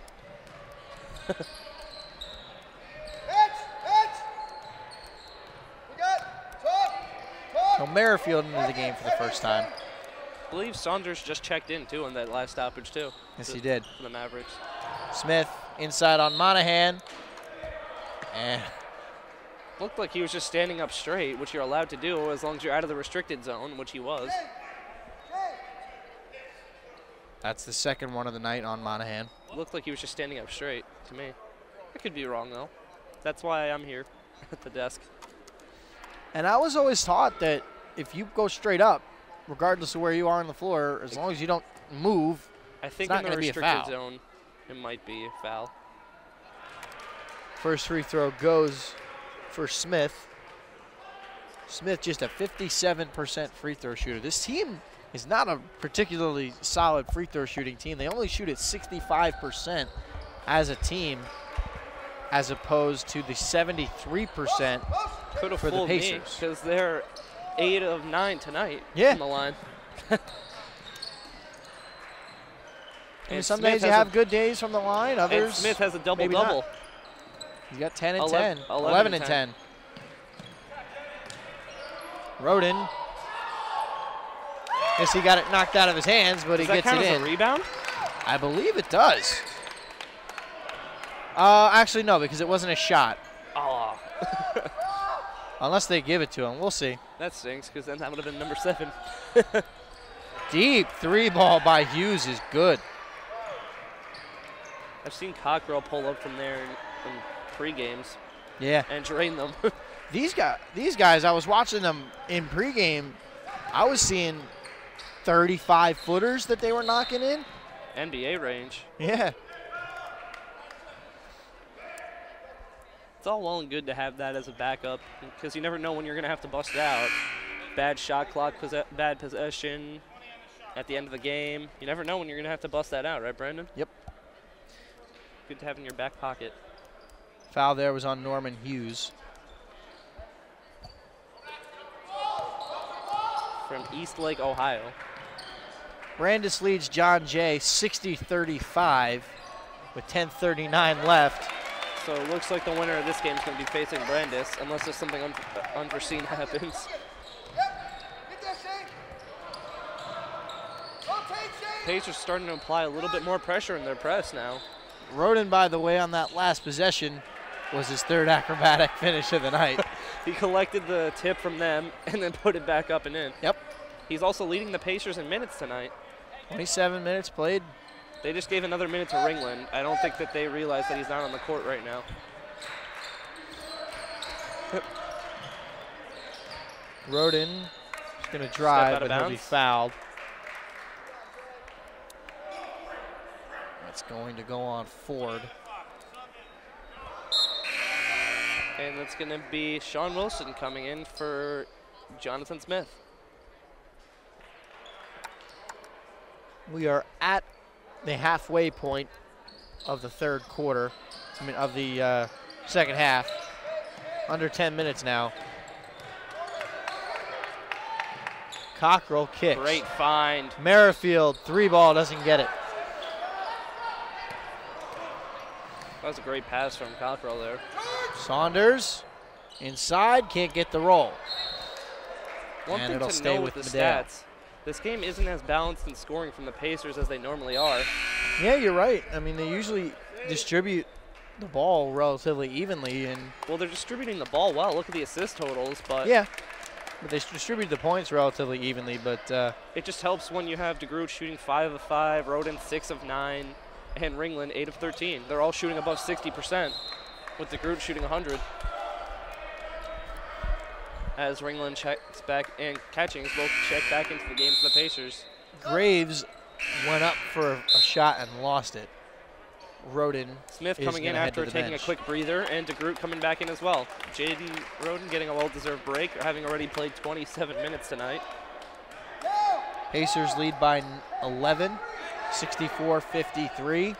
So Merrifield into the game for the first time. I believe Saunders just checked in, too, on that last stoppage, too. Yes, he did. For the Mavericks. Smith inside on Monahan. And looked like he was just standing up straight, which you're allowed to do as long as you're out of the restricted zone, which he was. That's the second one of the night on Monahan. Looked like he was just standing up straight to me. I could be wrong, though. That's why I'm here at the desk. And I was always taught that if you go straight up, regardless of where you are on the floor, as long as you don't move, I think it's not in the restricted zone, it might be a foul. First free throw goes for Smith. Smith just a 57% free throw shooter. This team is not a particularly solid free throw shooting team. They only shoot at 65% as a team, as opposed to the 73% for the Pacers. Because they're 8 of 9 tonight on the line. I mean, some days you have good days from the line, others and Smith has a double-double. You got 10 and 10. 11 and 10. Rodin. Guess he got it knocked out of his hands, but he gets it in. Does that count as a rebound? I believe it does. Actually, no, because it wasn't a shot. Oh. Unless they give it to him. We'll see. That stinks, because then that would have been number 7. Deep 3 ball by Hughes is good. I've seen Cockrell pull up from there in pre-games. Yeah. And drain them. These guys, I was watching them in pregame. I was seeing 35-footers that they were knocking in. NBA range. Yeah. It's all well and good to have that as a backup because you never know when you're going to have to bust it out. Bad shot clock, bad possession at the end of the game. You never know when you're going to have to bust that out, right, Brandon? Yep. Good to have in your back pocket. Foul there was on Norman Hughes. From Eastlake, Ohio. Brandis leads John Jay 60-35 with 10:39 left. So it looks like the winner of this game is going to be facing Brandis, unless there's something unforeseen happens. Yep. Get that, Shane. Rotate, Shane. Pacers starting to apply a little bit more pressure in their press now. Roden, by the way, on that last possession was his third acrobatic finish of the night. He collected the tip from them and then put it back up and in. Yep. He's also leading the Pacers in minutes tonight. 27 minutes played. They just gave another minute to Ringland. I don't think that they realize that he's not on the court right now. Roden is going to drive, but he'll be fouled. That's going to go on Ford. And it's going to be Sean Wilson coming in for Jonathan Smith. We are at the halfway point of the third quarter, of the second half. Under 10 minutes now. Cockrell kicks. Great find. Merrifield, 3-ball, doesn't get it. That was a great pass from Cockrell there. Saunders, inside, can't get the roll. One and thing it'll to stay know with the Medaille. stats, this game isn't as balanced in scoring from the Pacers as they normally are. Yeah, you're right. I mean, they usually distribute the ball relatively evenly. Well, they're distributing the ball well. Look at the assist totals. But yeah, but they distribute the points relatively evenly. But it just helps when you have DeGroot shooting 5 of 5, Roden 6 of 9, and Ringland 8 of 13. They're all shooting above 60%, with DeGroot shooting 100. As Ringland checks back and Catchings both check back into the game for the Pacers. Graves went up for a shot and lost it. Roden Smith coming in after taking a quick breather, and DeGroot coming back in as well. J.D. Roden getting a well-deserved break, having already played 27 minutes tonight. Pacers lead by 11, 64-53.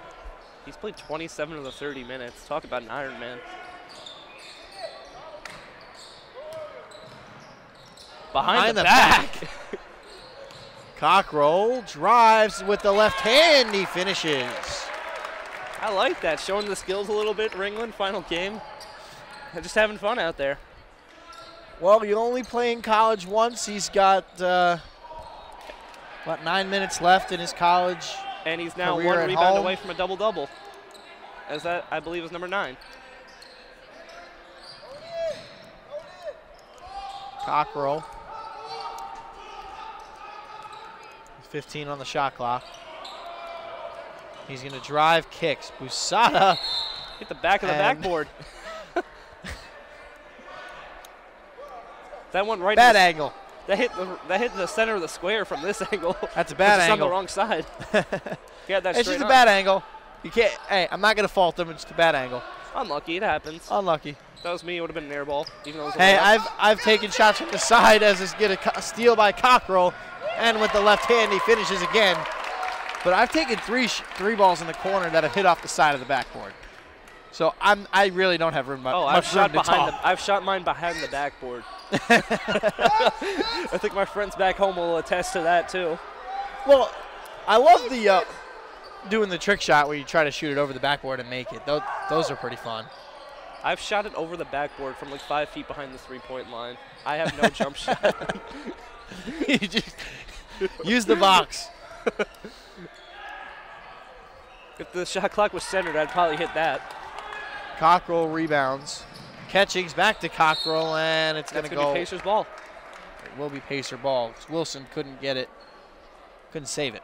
He's played 27 of the 30 minutes. Talk about an Iron Man. Behind the back. Cockrell drives with the left hand. He finishes. I like that, showing the skills a little bit. Ringland, final game. Just having fun out there. Well, you only play in college once. He's got, 9 minutes left in his college And he's now career one at rebound home. away from a double-double. As that, I believe, is number 9. Cockrell. 15 on the shot clock. He's going to drive, kicks. Busada. Hit the back of the backboard. That one right. Bad angle. That hit the center of the square from this angle. That's a bad angle. On the wrong side. Yeah, that's it's just a bad angle. You can't. Hey, I'm not going to fault him. It's just a bad angle. Unlucky. It happens. Unlucky. If that was me, it would have been an air ball. Even though it was hey, I've taken shots from the side as it's get a steal by Cockrell, and with the left hand he finishes again. But I've taken three balls in the corner that have hit off the side of the backboard. So I really don't have room. I've shot mine behind the backboard. I think my friends back home will attest to that too. Well, I love the doing the trick shot where you try to shoot it over the backboard and make it. Those are pretty fun. I've shot it over the backboard from like 5 feet behind the 3-point line. I have no jump shot. You just use the box. If the shot clock was centered, I'd probably hit that. Cockrell rebounds. Catchings back to Cockrell, and it's going to go. Be Pacers ball. It will be Pacer ball. Wilson couldn't get it. Couldn't save it.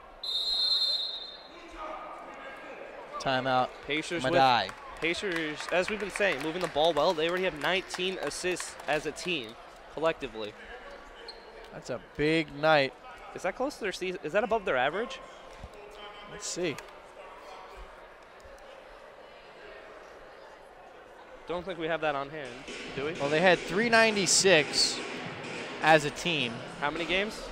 Timeout. Pacers Medaille. Pacers, as we've been saying, moving the ball well. They already have 19 assists as a team, collectively. That's a big night. Is that close to their season? Is that above their average? Let's see. Don't think we have that on hand, do we? Well, they had 396 as a team. How many games?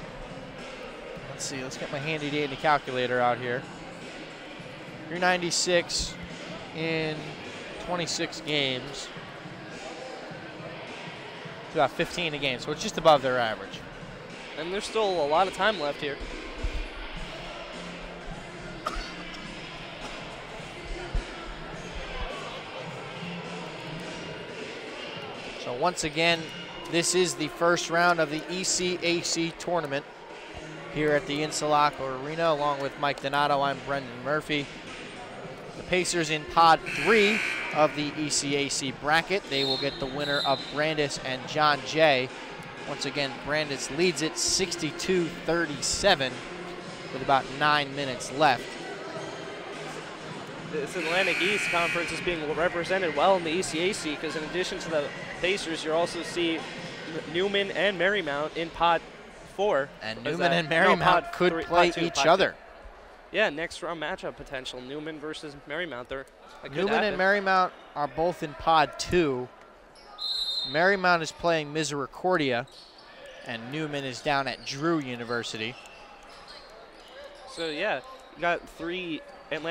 Let's see. Let's get my handy-dandy calculator out here. 396 in 26 games. It's about 15 a game, so it's just above their average. And there's still a lot of time left here. So once again, this is the first round of the ECAC tournament. here at the Insulaco Arena. Along with Mike Donato, I'm Brendan Murphy. The Pacers in Pod 3 of the ECAC bracket. They will get the winner of Brandis and John Jay. Once again, Brandis leads it 62-37 with about 9 minutes left. This Atlantic East Conference is being represented well in the ECAC because in addition to the Pacers, you also see Newman and Marymount in Pod 4. And Newman and Marymount could play each other. Yeah, next round matchup potential. Newman versus Marymount. Newman and Marymount are both in Pod 2. Marymount is playing Misericordia, and Newman is down at Drew University. So yeah, you got three of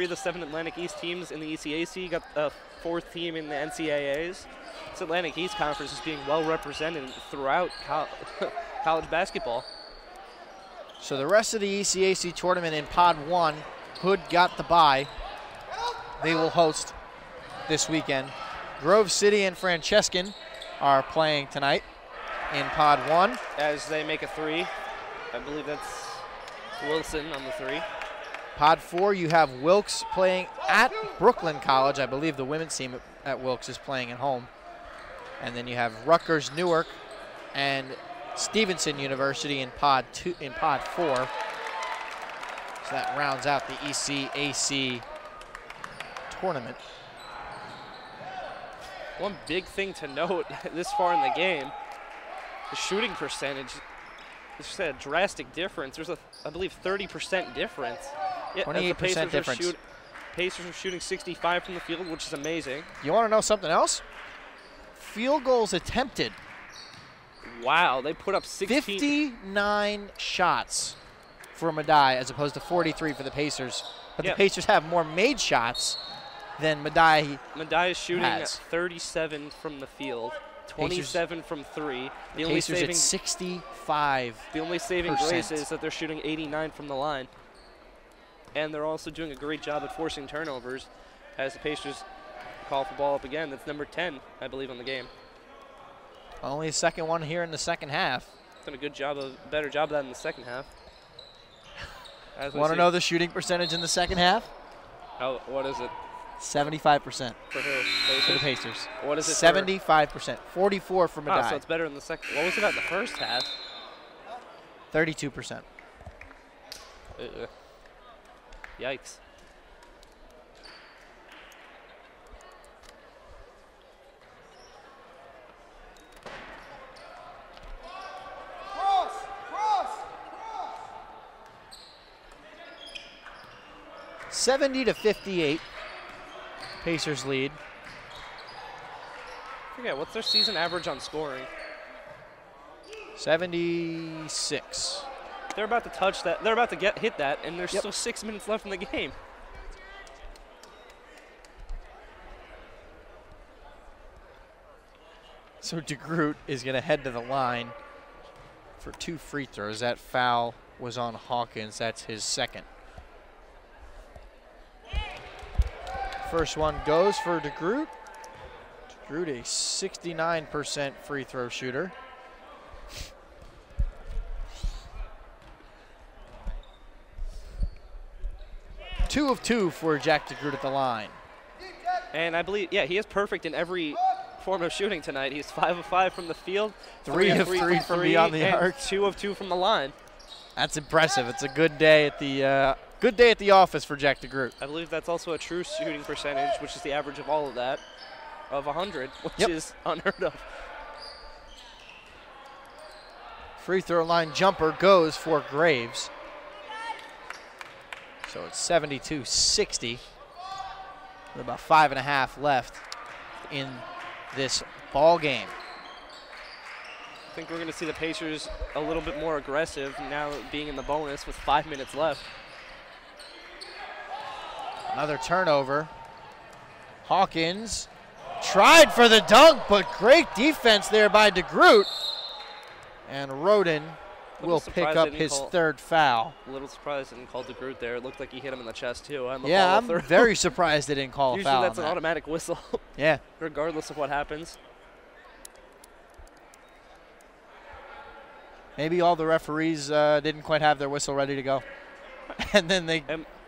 the 7 Atlantic East teams in the ECAC. You got a 4th team in the NCAAs. This Atlantic East Conference is being well represented throughout college basketball. So the rest of the ECAC tournament in Pod 1, Hood got the bye. They will host this weekend. Grove City and Francescan are playing tonight in Pod 1. As they make a 3. I believe that's Wilson on the 3. Pod 4, you have Wilkes playing at Brooklyn College. I believe the women's team at Wilkes is playing at home. And then you have Rutgers, Newark, and Stevenson University in Pod 4. So that rounds out the ECAC tournament. One big thing to note this far in the game, the shooting percentage. It's just a drastic difference. There's I believe, 30% difference. Yeah, 28% difference. Pacers are shooting 65 from the field, which is amazing. You want to know something else? Field goals attempted. Wow, they put up 59 shots for Medaille as opposed to 43 for the Pacers. But the Pacers have more made shots than Medaille. Medaille is shooting at 37 from the field, 27 from 3. The only Pacers at 65. The only saving grace is that they're shooting 89 from the line. And they're also doing a great job at forcing turnovers as the Pacers call for ball up again. That's number 10, I believe, on the game. Only a second one here in the second half. Done a better job of that in the second half. Want to know the shooting percentage in the second half? Oh, what is it? 75%. For who? Pacers? For the Pacers. What is it? 75%. 44 for Medaille. Oh, so it's better in the second. What was it at the first half? 32%. Yikes. Cross! 70-58. Pacers lead. I forget, what's their season average on scoring? 76. They're about to touch that. They're about to hit that, and there's still 6 minutes left in the game. So DeGroot is going to head to the line for 2 free throws. That foul was on Hawkins. That's his second. First one goes for DeGroot. DeGroot, a 69% free throw shooter. Two of 2 for Jack DeGroot at the line. And I believe, he is perfect in every form of shooting tonight. He's 5 of 5 from the field, 3 of 3 from beyond the arc, 2 of 2 from the line. That's impressive. It's a good day at the office for Jack DeGroot. I believe that's also a true shooting percentage, which is the average of all of that, of 100, which is unheard of. Free throw line jumper goes for Graves. So it's 72-60 with about 5.5 left in this ball game. I think we're going to see the Pacers a little bit more aggressive now being in the bonus with 5 minutes left. Another turnover. Hawkins tried for the dunk, but great defense there by DeGroot. And Roden will pick up his 3rd foul. A little surprised they didn't call DeGroot there. It looked like he hit him in the chest, too. I'm very surprised they didn't call a foul. Usually that's an automatic whistle. Yeah. Regardless of what happens. Maybe all the referees didn't quite have their whistle ready to go. And then they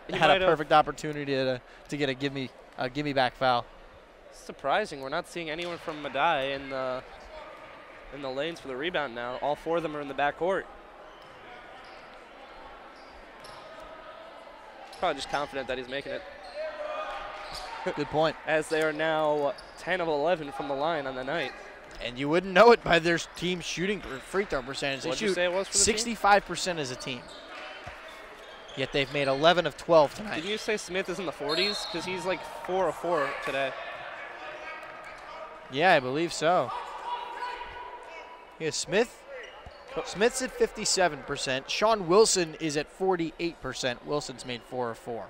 had a perfect opportunity to get a give me back foul. Surprising, we're not seeing anyone from Medaille in the lanes for the rebound now. All 4 of them are in the backcourt. Probably just confident that he's making it. Good point. As they are now 10 of 11 from the line on the night. And you wouldn't know it by their team shooting free throw percentage. They What'd you say it was for the team? 65% as a team. Yet they've made 11 of 12 tonight. Did you say Smith is in the 40s? Because he's like 4 of 4 today. Yeah, I believe so. Yeah, Smith's at 57%. Sean Wilson is at 48%. Wilson's made 4 of 4.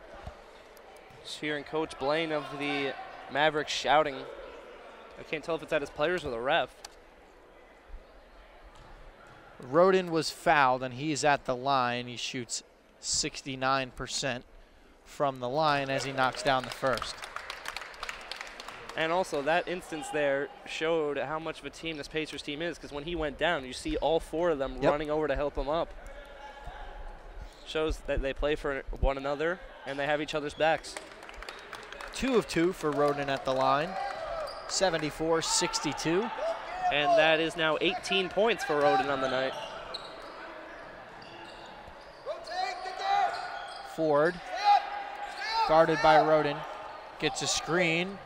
Just hearing Coach Blaine of the Mavericks shouting. I can't tell if it's at his players or the ref. Roden was fouled, and he's at the line. He shoots 69% from the line as he knocks down the first. And also, that instance there showed how much of a team this Pacers team is, because when he went down, you see all 4 of them running over to help him up. Shows that they play for one another, and they have each other's backs. 2 of 2 for Roden at the line. 74-62. And that is now 18 points for Roden on the night. Ford, guarded by Roden, gets a screen,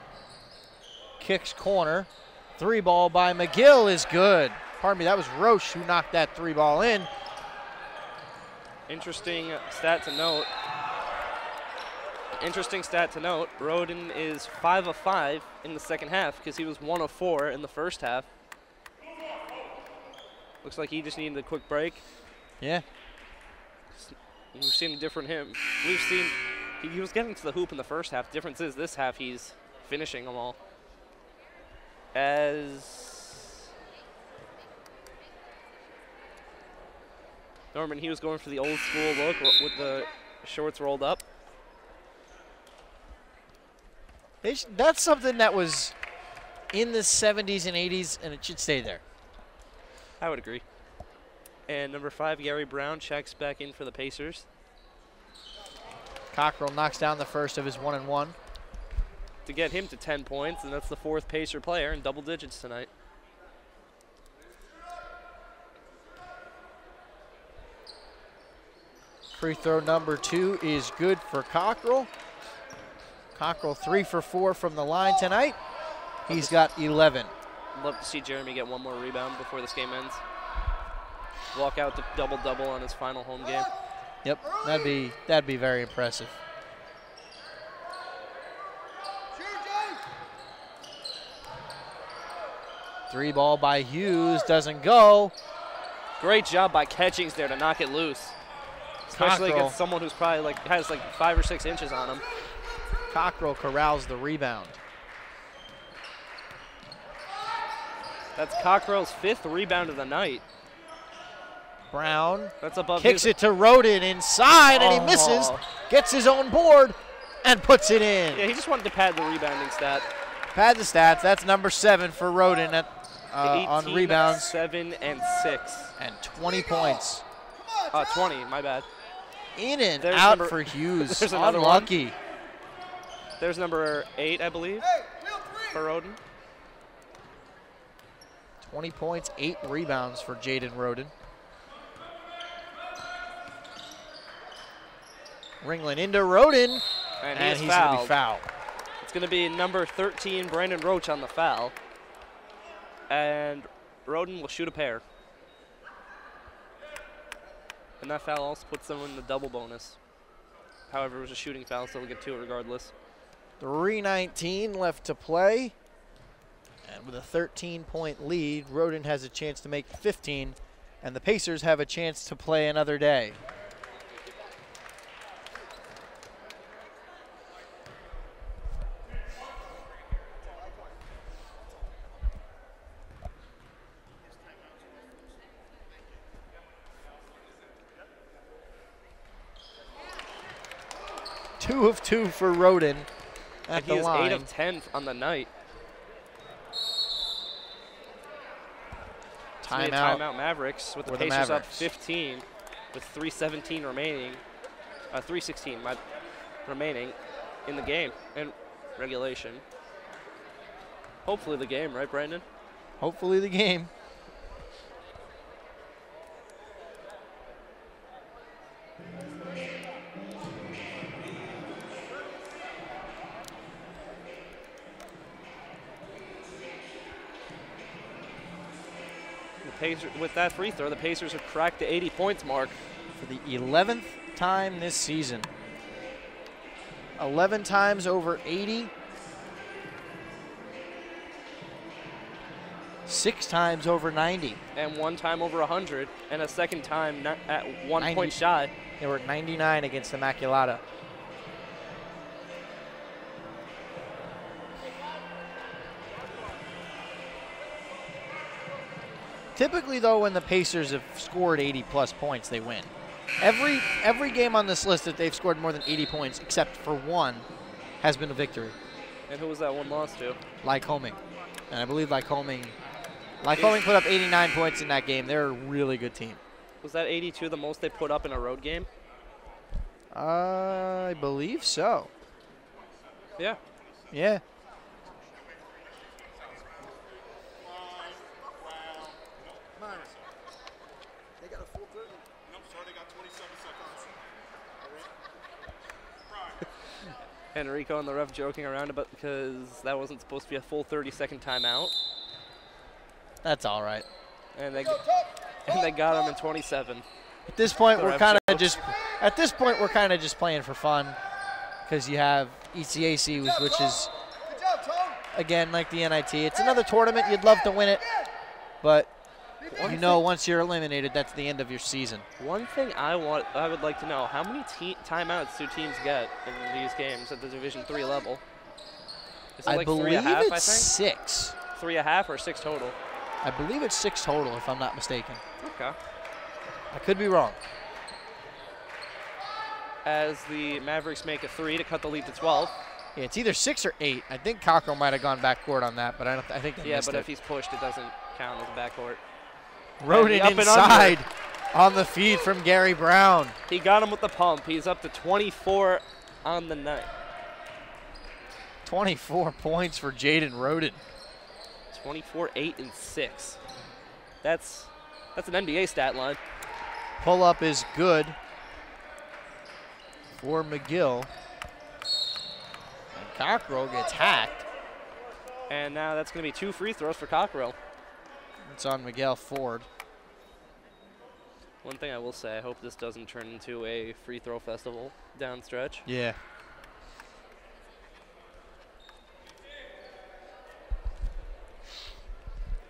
kicks corner. 3-ball by McGill is good. Pardon me, that was Roche who knocked that 3-ball in. Interesting stat to note. Roden is 5 of 5 in the second half because he was 1 of 4 in the first half. Looks like he just needed a quick break. Yeah. We've seen a different him. We've seen he was getting to the hoop in the first half. Difference is this half he's finishing them all. As Norman, he was going for the old school look with the shorts rolled up. That's something that was in the 70s and 80s, and it should stay there. I would agree. And number 5, Gary Brown, checks back in for the Pacers. Cockrell knocks down the first of his 1-and-1. To get him to 10 points, and that's the 4th Pacer player in double digits tonight. Free throw number 2 is good for Cockrell. Cockrell 3 for 4 from the line tonight. He's got 11. Love to see Jeremy get one more rebound before this game ends. Walk out to double-double on his final home game. Yep, that'd be very impressive. Three ball by Hughes, doesn't go. Great job by Catchings there to knock it loose. Especially Cockrell. against someone who's probably has 5 or 6 inches on him. Cockrell corrals the rebound. That's Cockrell's 5th rebound of the night. Brown That's above kicks it to Roden inside, and he misses. Gets his own board and puts it in. Yeah, he just wanted to pad the rebounding stat. Pad the stats. That's number 7 for Roden at, 18, on rebounds. 7 and 6. And 20 points. 20, my bad. In and There's out number- for Hughes. there's another Unlucky. There's number 8, I believe, for Roden. 20 points, 8 rebounds for Jaden Roden. Ringling into Roden, and he's going to be fouled. It's going to be number 13, Brandon Roach, on the foul. And Roden will shoot a pair. And that foul also puts them in the double bonus. However, it was a shooting foul, so we'll get 2 regardless. 3:19 left to play. And with a 13-point lead, Roden has a chance to make 15, and the Pacers have a chance to play another day. Two of 2 for Roden at the line. He is 8 of 10 on the night. Timeout Mavericks with the Pacers up 15 with 3:17 remaining. 3:16 remaining in the game and regulation. Hopefully the game, right, Brandon? Hopefully the game. With that free throw, the Pacers have cracked the 80 points mark. For the 11th time this season. 11 times over 80. 6 times over 90. And 1 time over 100. And a second time at 1 90. point shy. They were at 99 against Immaculata. Typically, though, when the Pacers have scored 80-plus points, they win. Every game on this list that they've scored more than 80 points, except for one, has been a victory. And who was that one lost to? Lycoming. And I believe Lycoming put up 89 points in that game. They're a really good team. Was that 82 the most they put up in a road game? I believe so. Yeah. Yeah. They got a full 30. No, sir, they got 27 seconds. Enrico and the ref joking around about because that wasn't supposed to be a full 30-second timeout. That's all right. And they got him in 27. At this point, The we're ref kind of jokes. just playing for fun, because you have ECAC, which is Good job, Tom. again like the NIT. It's another tournament. You'd love to win it, but you know once you're eliminated, that's the end of your season. One thing I would like to know: how many timeouts do teams get in these games at the Division III level? Is it I like believe 3.5? I think it's 6. 3.5 or 6 total. I believe it's 6 total, if I'm not mistaken. Okay. I could be wrong. As the Mavericks make a 3 to cut the lead to 12. Yeah, it's either 6 or 8. I think Cockrell might have gone backcourt on that, but I think they Yeah, missed but it. if he's pushed, it doesn't count as a backcourt. Rodin up and inside on the feed from Gary Brown. He got him with the pump. He's up to 24 on the night. 24 points for Jaden Rodin. 24, 8, and 6. That's an NBA stat line. Pull-up is good for McGill. And Cockrell gets hacked. And now that's going to be 2 free throws for Cockrell. It's on Miguel Ford. One thing I will say, I hope this doesn't turn into a free throw festival down stretch. Yeah.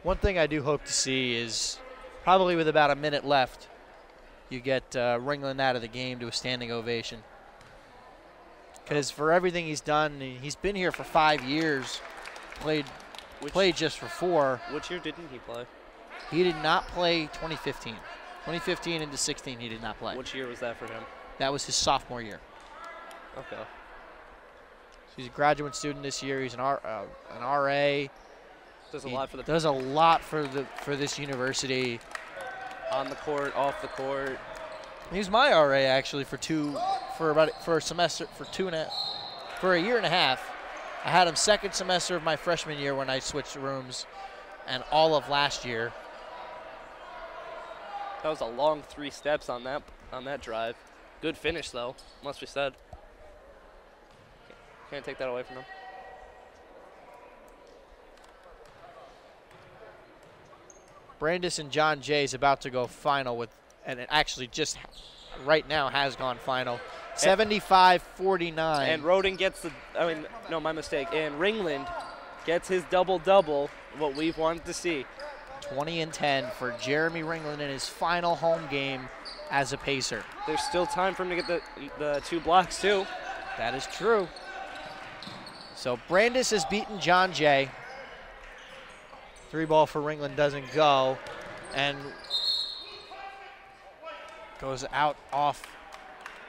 One thing I do hope to see is probably with about a minute left, you get Ringland out of the game to a standing ovation. Because for everything he's done, he's been here for 5 years, played just for 4. Which year didn't he play? He did not play 2015. 2015 into 16 he did not play. Which year was that for him? That was his sophomore year. Okay. So he's a graduate student this year. He's an RA. Does a lot for the Does a lot for this university. on the court, off the court. He was my RA actually for a year and a half. I had him second semester of my freshman year when I switched rooms, and all of last year. That was a long 3 steps on that drive. Good finish though, must be said. Can't take that away from him. Brandis and John Jay is about to go final with, and it actually just right now has gone final. 75-49. And Rodin gets my mistake. And Ringland gets his double-double, what we've wanted to see. 20 and 10 for Jeremy Ringland in his final home game as a Pacer. There's still time for him to get the 2 blocks too. That is true. So Brandis has beaten John Jay. 3 ball for Ringland doesn't go, and goes out off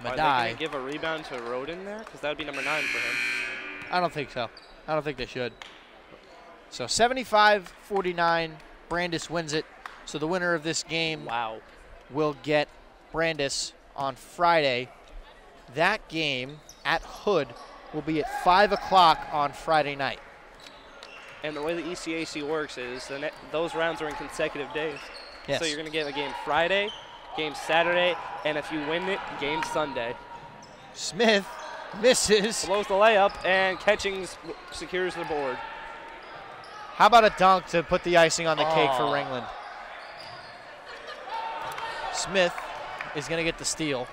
Medaille. Are they going to give a rebound to Rodin there? Because that would be number 9 for him. I don't think so. I don't think they should. So 75-49, Brandis wins it. So the winner of this game Wow. will get Brandis on Friday. That game at Hood will be at 5 o'clock on Friday night. And the way the ECAC works is those rounds are in consecutive days. Yes. So you're going to get a game Friday, game Saturday, and if you win it, game Sunday. Smith misses. Blows the layup, and catching secures the board. How about a dunk to put the icing on the cake for Ringland? Smith is going to get the steal.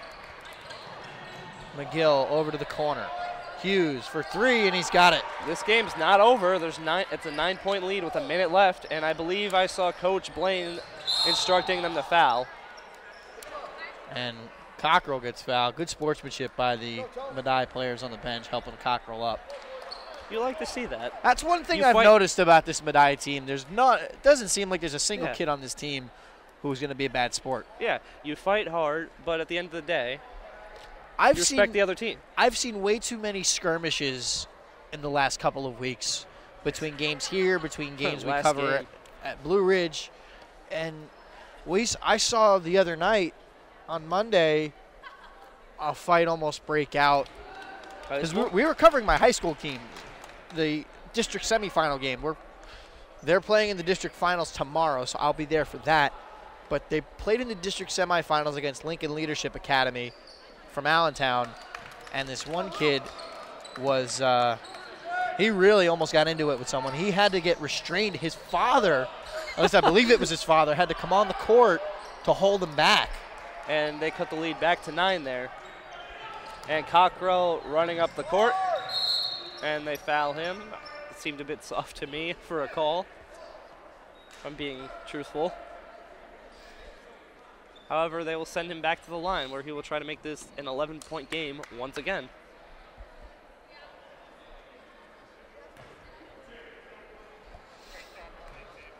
McGill over to the corner. Hughes for three, and he's got it. This game's not over. It's a 9-point lead with a minute left, and I believe I saw Coach Blaine instructing them to foul. And Cockrell gets fouled. Good sportsmanship by the Medaille players on the bench, helping Cockrell up. You like to see that. That's one thing I've noticed about this Medaille team. It doesn't seem like there's a single kid on this team who's going to be a bad sport. Yeah, you fight hard, but at the end of the day, you respect the other team. I've seen way too many skirmishes in the last couple of weeks between games here, between games we cover at Blue Ridge. And I saw the other night on Monday a fight almost break out. Because we were covering my high school team, the district semifinal game. They're playing in the district finals tomorrow, so I'll be there for that. But they played in the district semifinals against Lincoln Leadership Academy from Allentown, and this one kid was he really almost got into it with someone. He had to get restrained. His father, at least I believe it was his father, had to come on the court to hold him back. And they cut the lead back to 9 there. And Cockrell running up the court, and they foul him. It seemed a bit soft to me for a call, if I'm being truthful. However, they will send him back to the line where he will try to make this an 11-point game once again.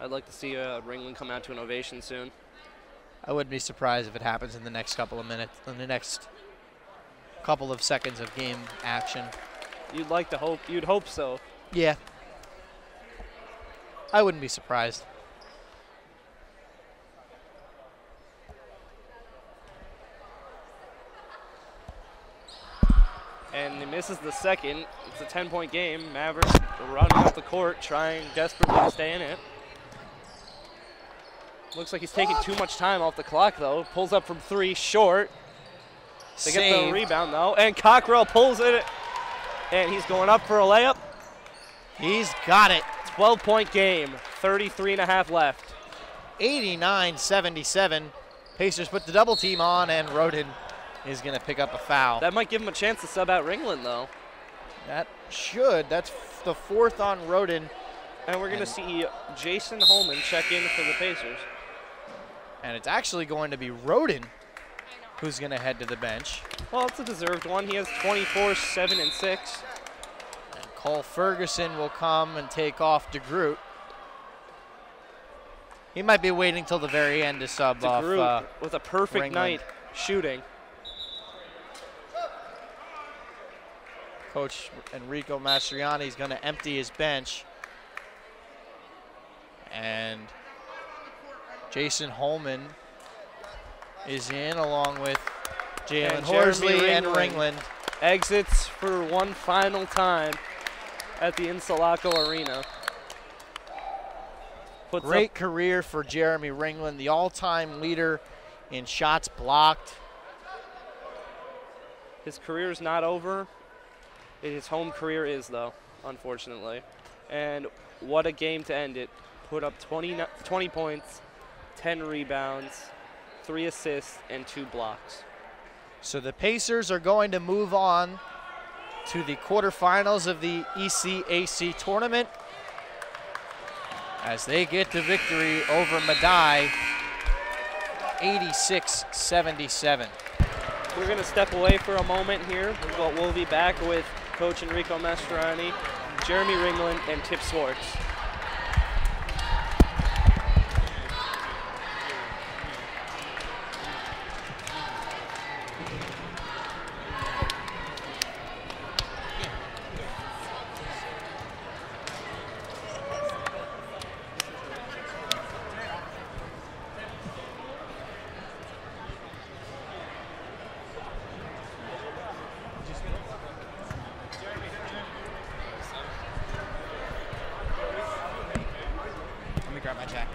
I'd like to see Ringland come out to an ovation soon. I wouldn't be surprised if it happens in the next couple of minutes, in the next couple of seconds of game action. You'd hope so. Yeah. I wouldn't be surprised. And he misses the second. It's a 10-point game. Mavericks running up the court, trying desperately to stay in it. Looks like he's taking too much time off the clock, though. Pulls up from 3, short. They get the rebound, though. And Cockrell pulls it. And he's going up for a layup. He's got it. 12-point game. 33.5 left. 89-77. Pacers put the double team on, and Roden is going to pick up a foul. That might give him a chance to sub out Ringland, though. That should. That's the 4th on Roden. And we're going to see Jason Holman check in for the Pacers. And it's actually going to be Roden who's going to head to the bench. Well, it's a deserved one. He has 24, 7, and 6. And Cole Ferguson will come and take off DeGroot. He might be waiting till the very end to sub off with a perfect Ringland. night shooting. Coach Enrico Mastriani is going to empty his bench. And Jason Holman is in along with Jalen Horsley and Ringland. Exits for one final time at the Insulaco Arena. Great career for Jeremy Ringland, the all-time leader in shots blocked. His career is not over. His home career is, though, unfortunately. And what a game to end it. Put up 20 points, 10 rebounds, 3 assists, and 2 blocks. So the Pacers are going to move on to the quarterfinals of the ECAC tournament as they get the victory over Medaille, 86-77. We're going to step away for a moment here. We'll be back with Coach Enrico Mastrani, Jeremy Ringland, and Tip Swartz. my jacket.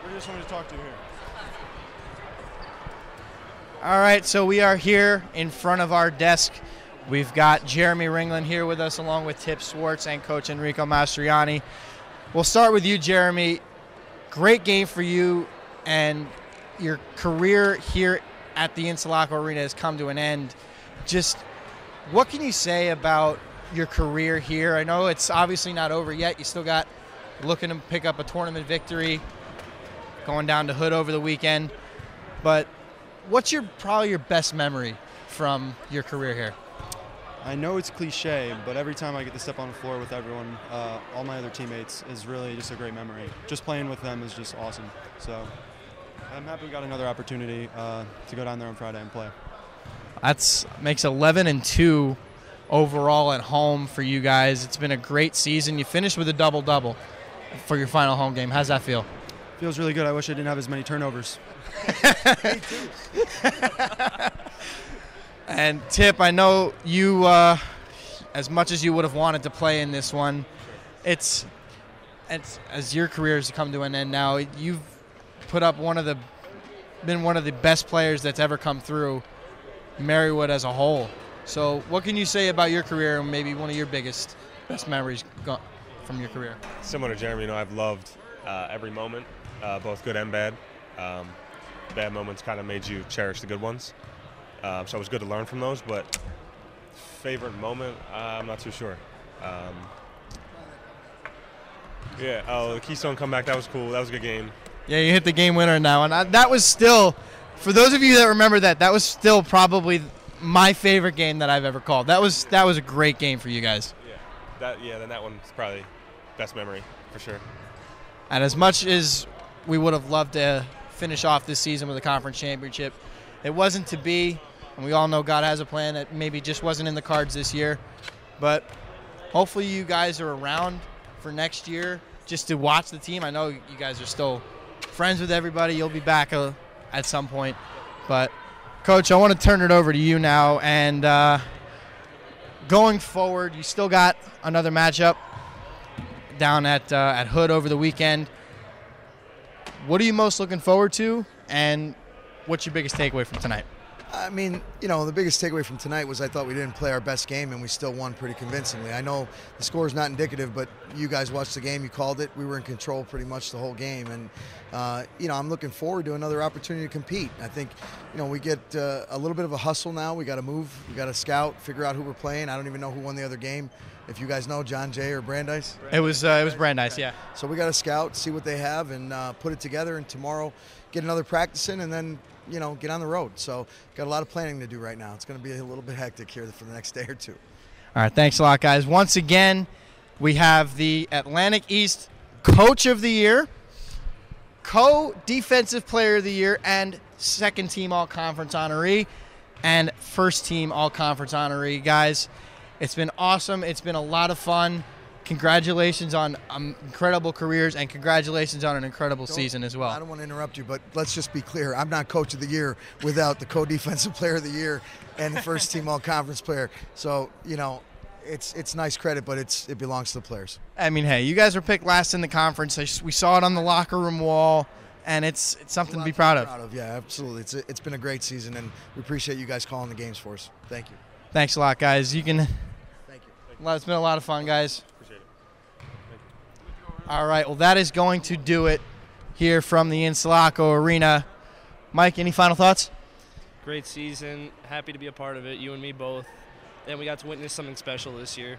We just wanted to talk to you here. All right, so we are here in front of our desk. We've got Jeremy Ringland here with us, along with Tip Swartz and Coach Enrico Mastriani. We'll start with you, Jeremy. Great game for you, and your career here at the Insulaco Arena has come to an end. Just what can you say about your career here? I know it's obviously not over yet. You still got looking to pick up a tournament victory, going down to Hood over the weekend. But what's probably your best memory from your career here? I know it's cliche, but every time I get to step on the floor with everyone, all my other teammates, is really just a great memory. Just playing with them is just awesome. So I'm happy we got another opportunity to go down there on Friday and play. That makes 11-2 overall at home for you guys. It's been a great season. You finished with a double-double for your final home game. How's that feel? Feels really good. I wish I didn't have as many turnovers. Me too. And Tip, I know you, as much as you would have wanted to play in this one, it's as your career has come to an end now, you've put up been one of the best players that's ever come through Marywood as a whole. So what can you say about your career and maybe one of your best memories from your career? Similar to Jeremy, I've loved every moment, both good and bad. Bad moments kind of made you cherish the good ones. So it was good to learn from those, but favorite moment, I'm not too sure. The Keystone comeback, that was cool. That was a good game. Yeah, you hit the game winner now. And that was still, for those of you that remember that was still probably my favorite game that I've ever called. That was a great game for you guys. Then that one's probably best memory for sure. And as much as we would have loved to finish off this season with a conference championship, it wasn't to be, and we all know God has a plan that maybe just wasn't in the cards this year. But hopefully you guys are around for next year just to watch the team. I know you guys are still friends with everybody. You'll be back at some point. But, Coach, I want to turn it over to you now. And going forward, you still got another matchup down at Hood over the weekend. What are you most looking forward to, and what's your biggest takeaway from tonight? I mean, the biggest takeaway from tonight was I thought we didn't play our best game, and we still won pretty convincingly. I know the score is not indicative, but you guys watched the game. You called it. We were in control pretty much the whole game. And, I'm looking forward to another opportunity to compete. I think, we get a little bit of a hustle now. We got to move. We got to scout, figure out who we're playing. I don't even know who won the other game. If you guys know, John Jay or Brandeis? It was Brandeis, yeah. So we got to scout, see what they have, and put it together, and tomorrow get another practice in, and then get on the road. So got a lot of planning to do right now. It's going to be a little bit hectic here for the next day or two. All right, thanks a lot, guys. Once again, we have the Atlantic East Coach of the Year, Co-Defensive Player of the Year, and Second Team All-Conference honoree, and First Team All-Conference honoree. Guys, it's been awesome. It's been a lot of fun. Congratulations on incredible careers, and congratulations on an incredible season as well. I don't want to interrupt you, but let's just be clear. I'm not Coach of the Year without the Co-Defensive Player of the Year and the First Team All-Conference player. So, it's nice credit, but it belongs to the players. I mean, hey, you guys were picked last in the conference. We saw it on the locker room wall, and it's something to be proud of. Yeah, absolutely. It's been a great season, and we appreciate you guys calling the games for us. Thank you. Thanks a lot, guys. Thank you. It's been a lot of fun, guys. All right, well, that is going to do it here from the Insulaco Arena. Mike, any final thoughts? Great season. Happy to be a part of it, you and me both. And we got to witness something special this year.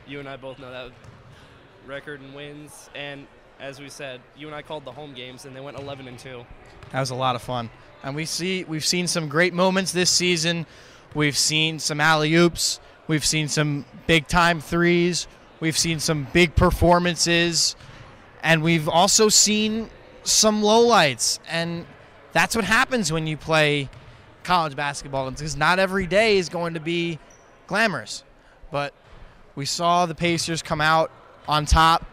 You and I both know that record and wins. And as we said, you and I called the home games, and they went 11-2. That was a lot of fun. And we've seen some great moments this season. We've seen some alley-oops. We've seen some big-time threes. We've seen some big performances. And we've also seen some lowlights. And that's what happens when you play college basketball, because not every day is going to be glamorous. But we saw the Pacers come out on top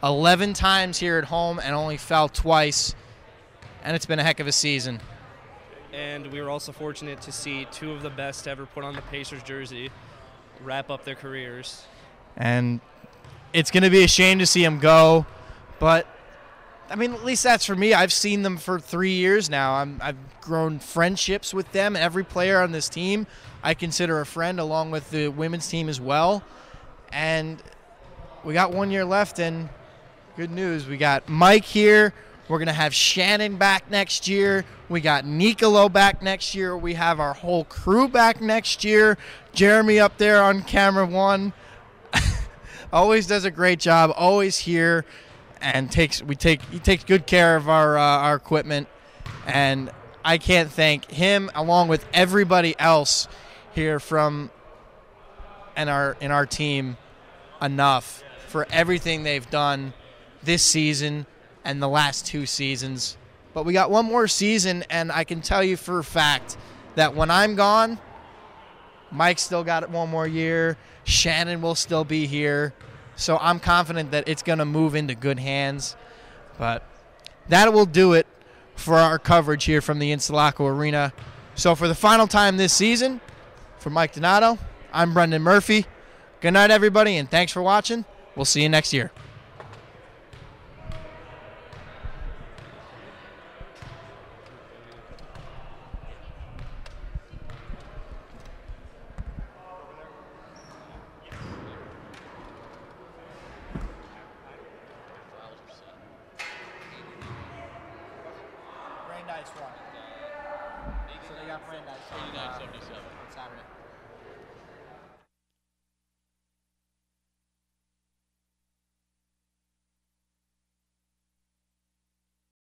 11 times here at home and only fell twice, and it's been a heck of a season. And we were also fortunate to see two of the best to ever put on the Pacers jersey wrap up their careers. And it's going to be a shame to see them go, but I mean, at least that's for me. I've seen them for 3 years now. I've grown friendships with them. Every player on this team I consider a friend, along with the women's team as well. And we got 1 year left, and good news. We got Mike here. We're going to have Shannon back next year. We got Nicolo back next year. We have our whole crew back next year. Jeremy up there on camera one always does a great job, always here, and he takes good care of our equipment. And I can't thank him, along with everybody else here in our team, enough for everything they've done this season and the last 2 seasons. But we got one more season, and I can tell you for a fact that when I'm gone, Mike's still got it 1 more year. Shannon will still be here. So I'm confident that it's going to move into good hands. But that will do it for our coverage here from the Instalaco Arena. So for the final time this season, for Mike Donato, I'm Brendan Murphy. Good night, everybody, and thanks for watching. We'll see you next year. Brandeis won. So they got Brandeis on Saturday.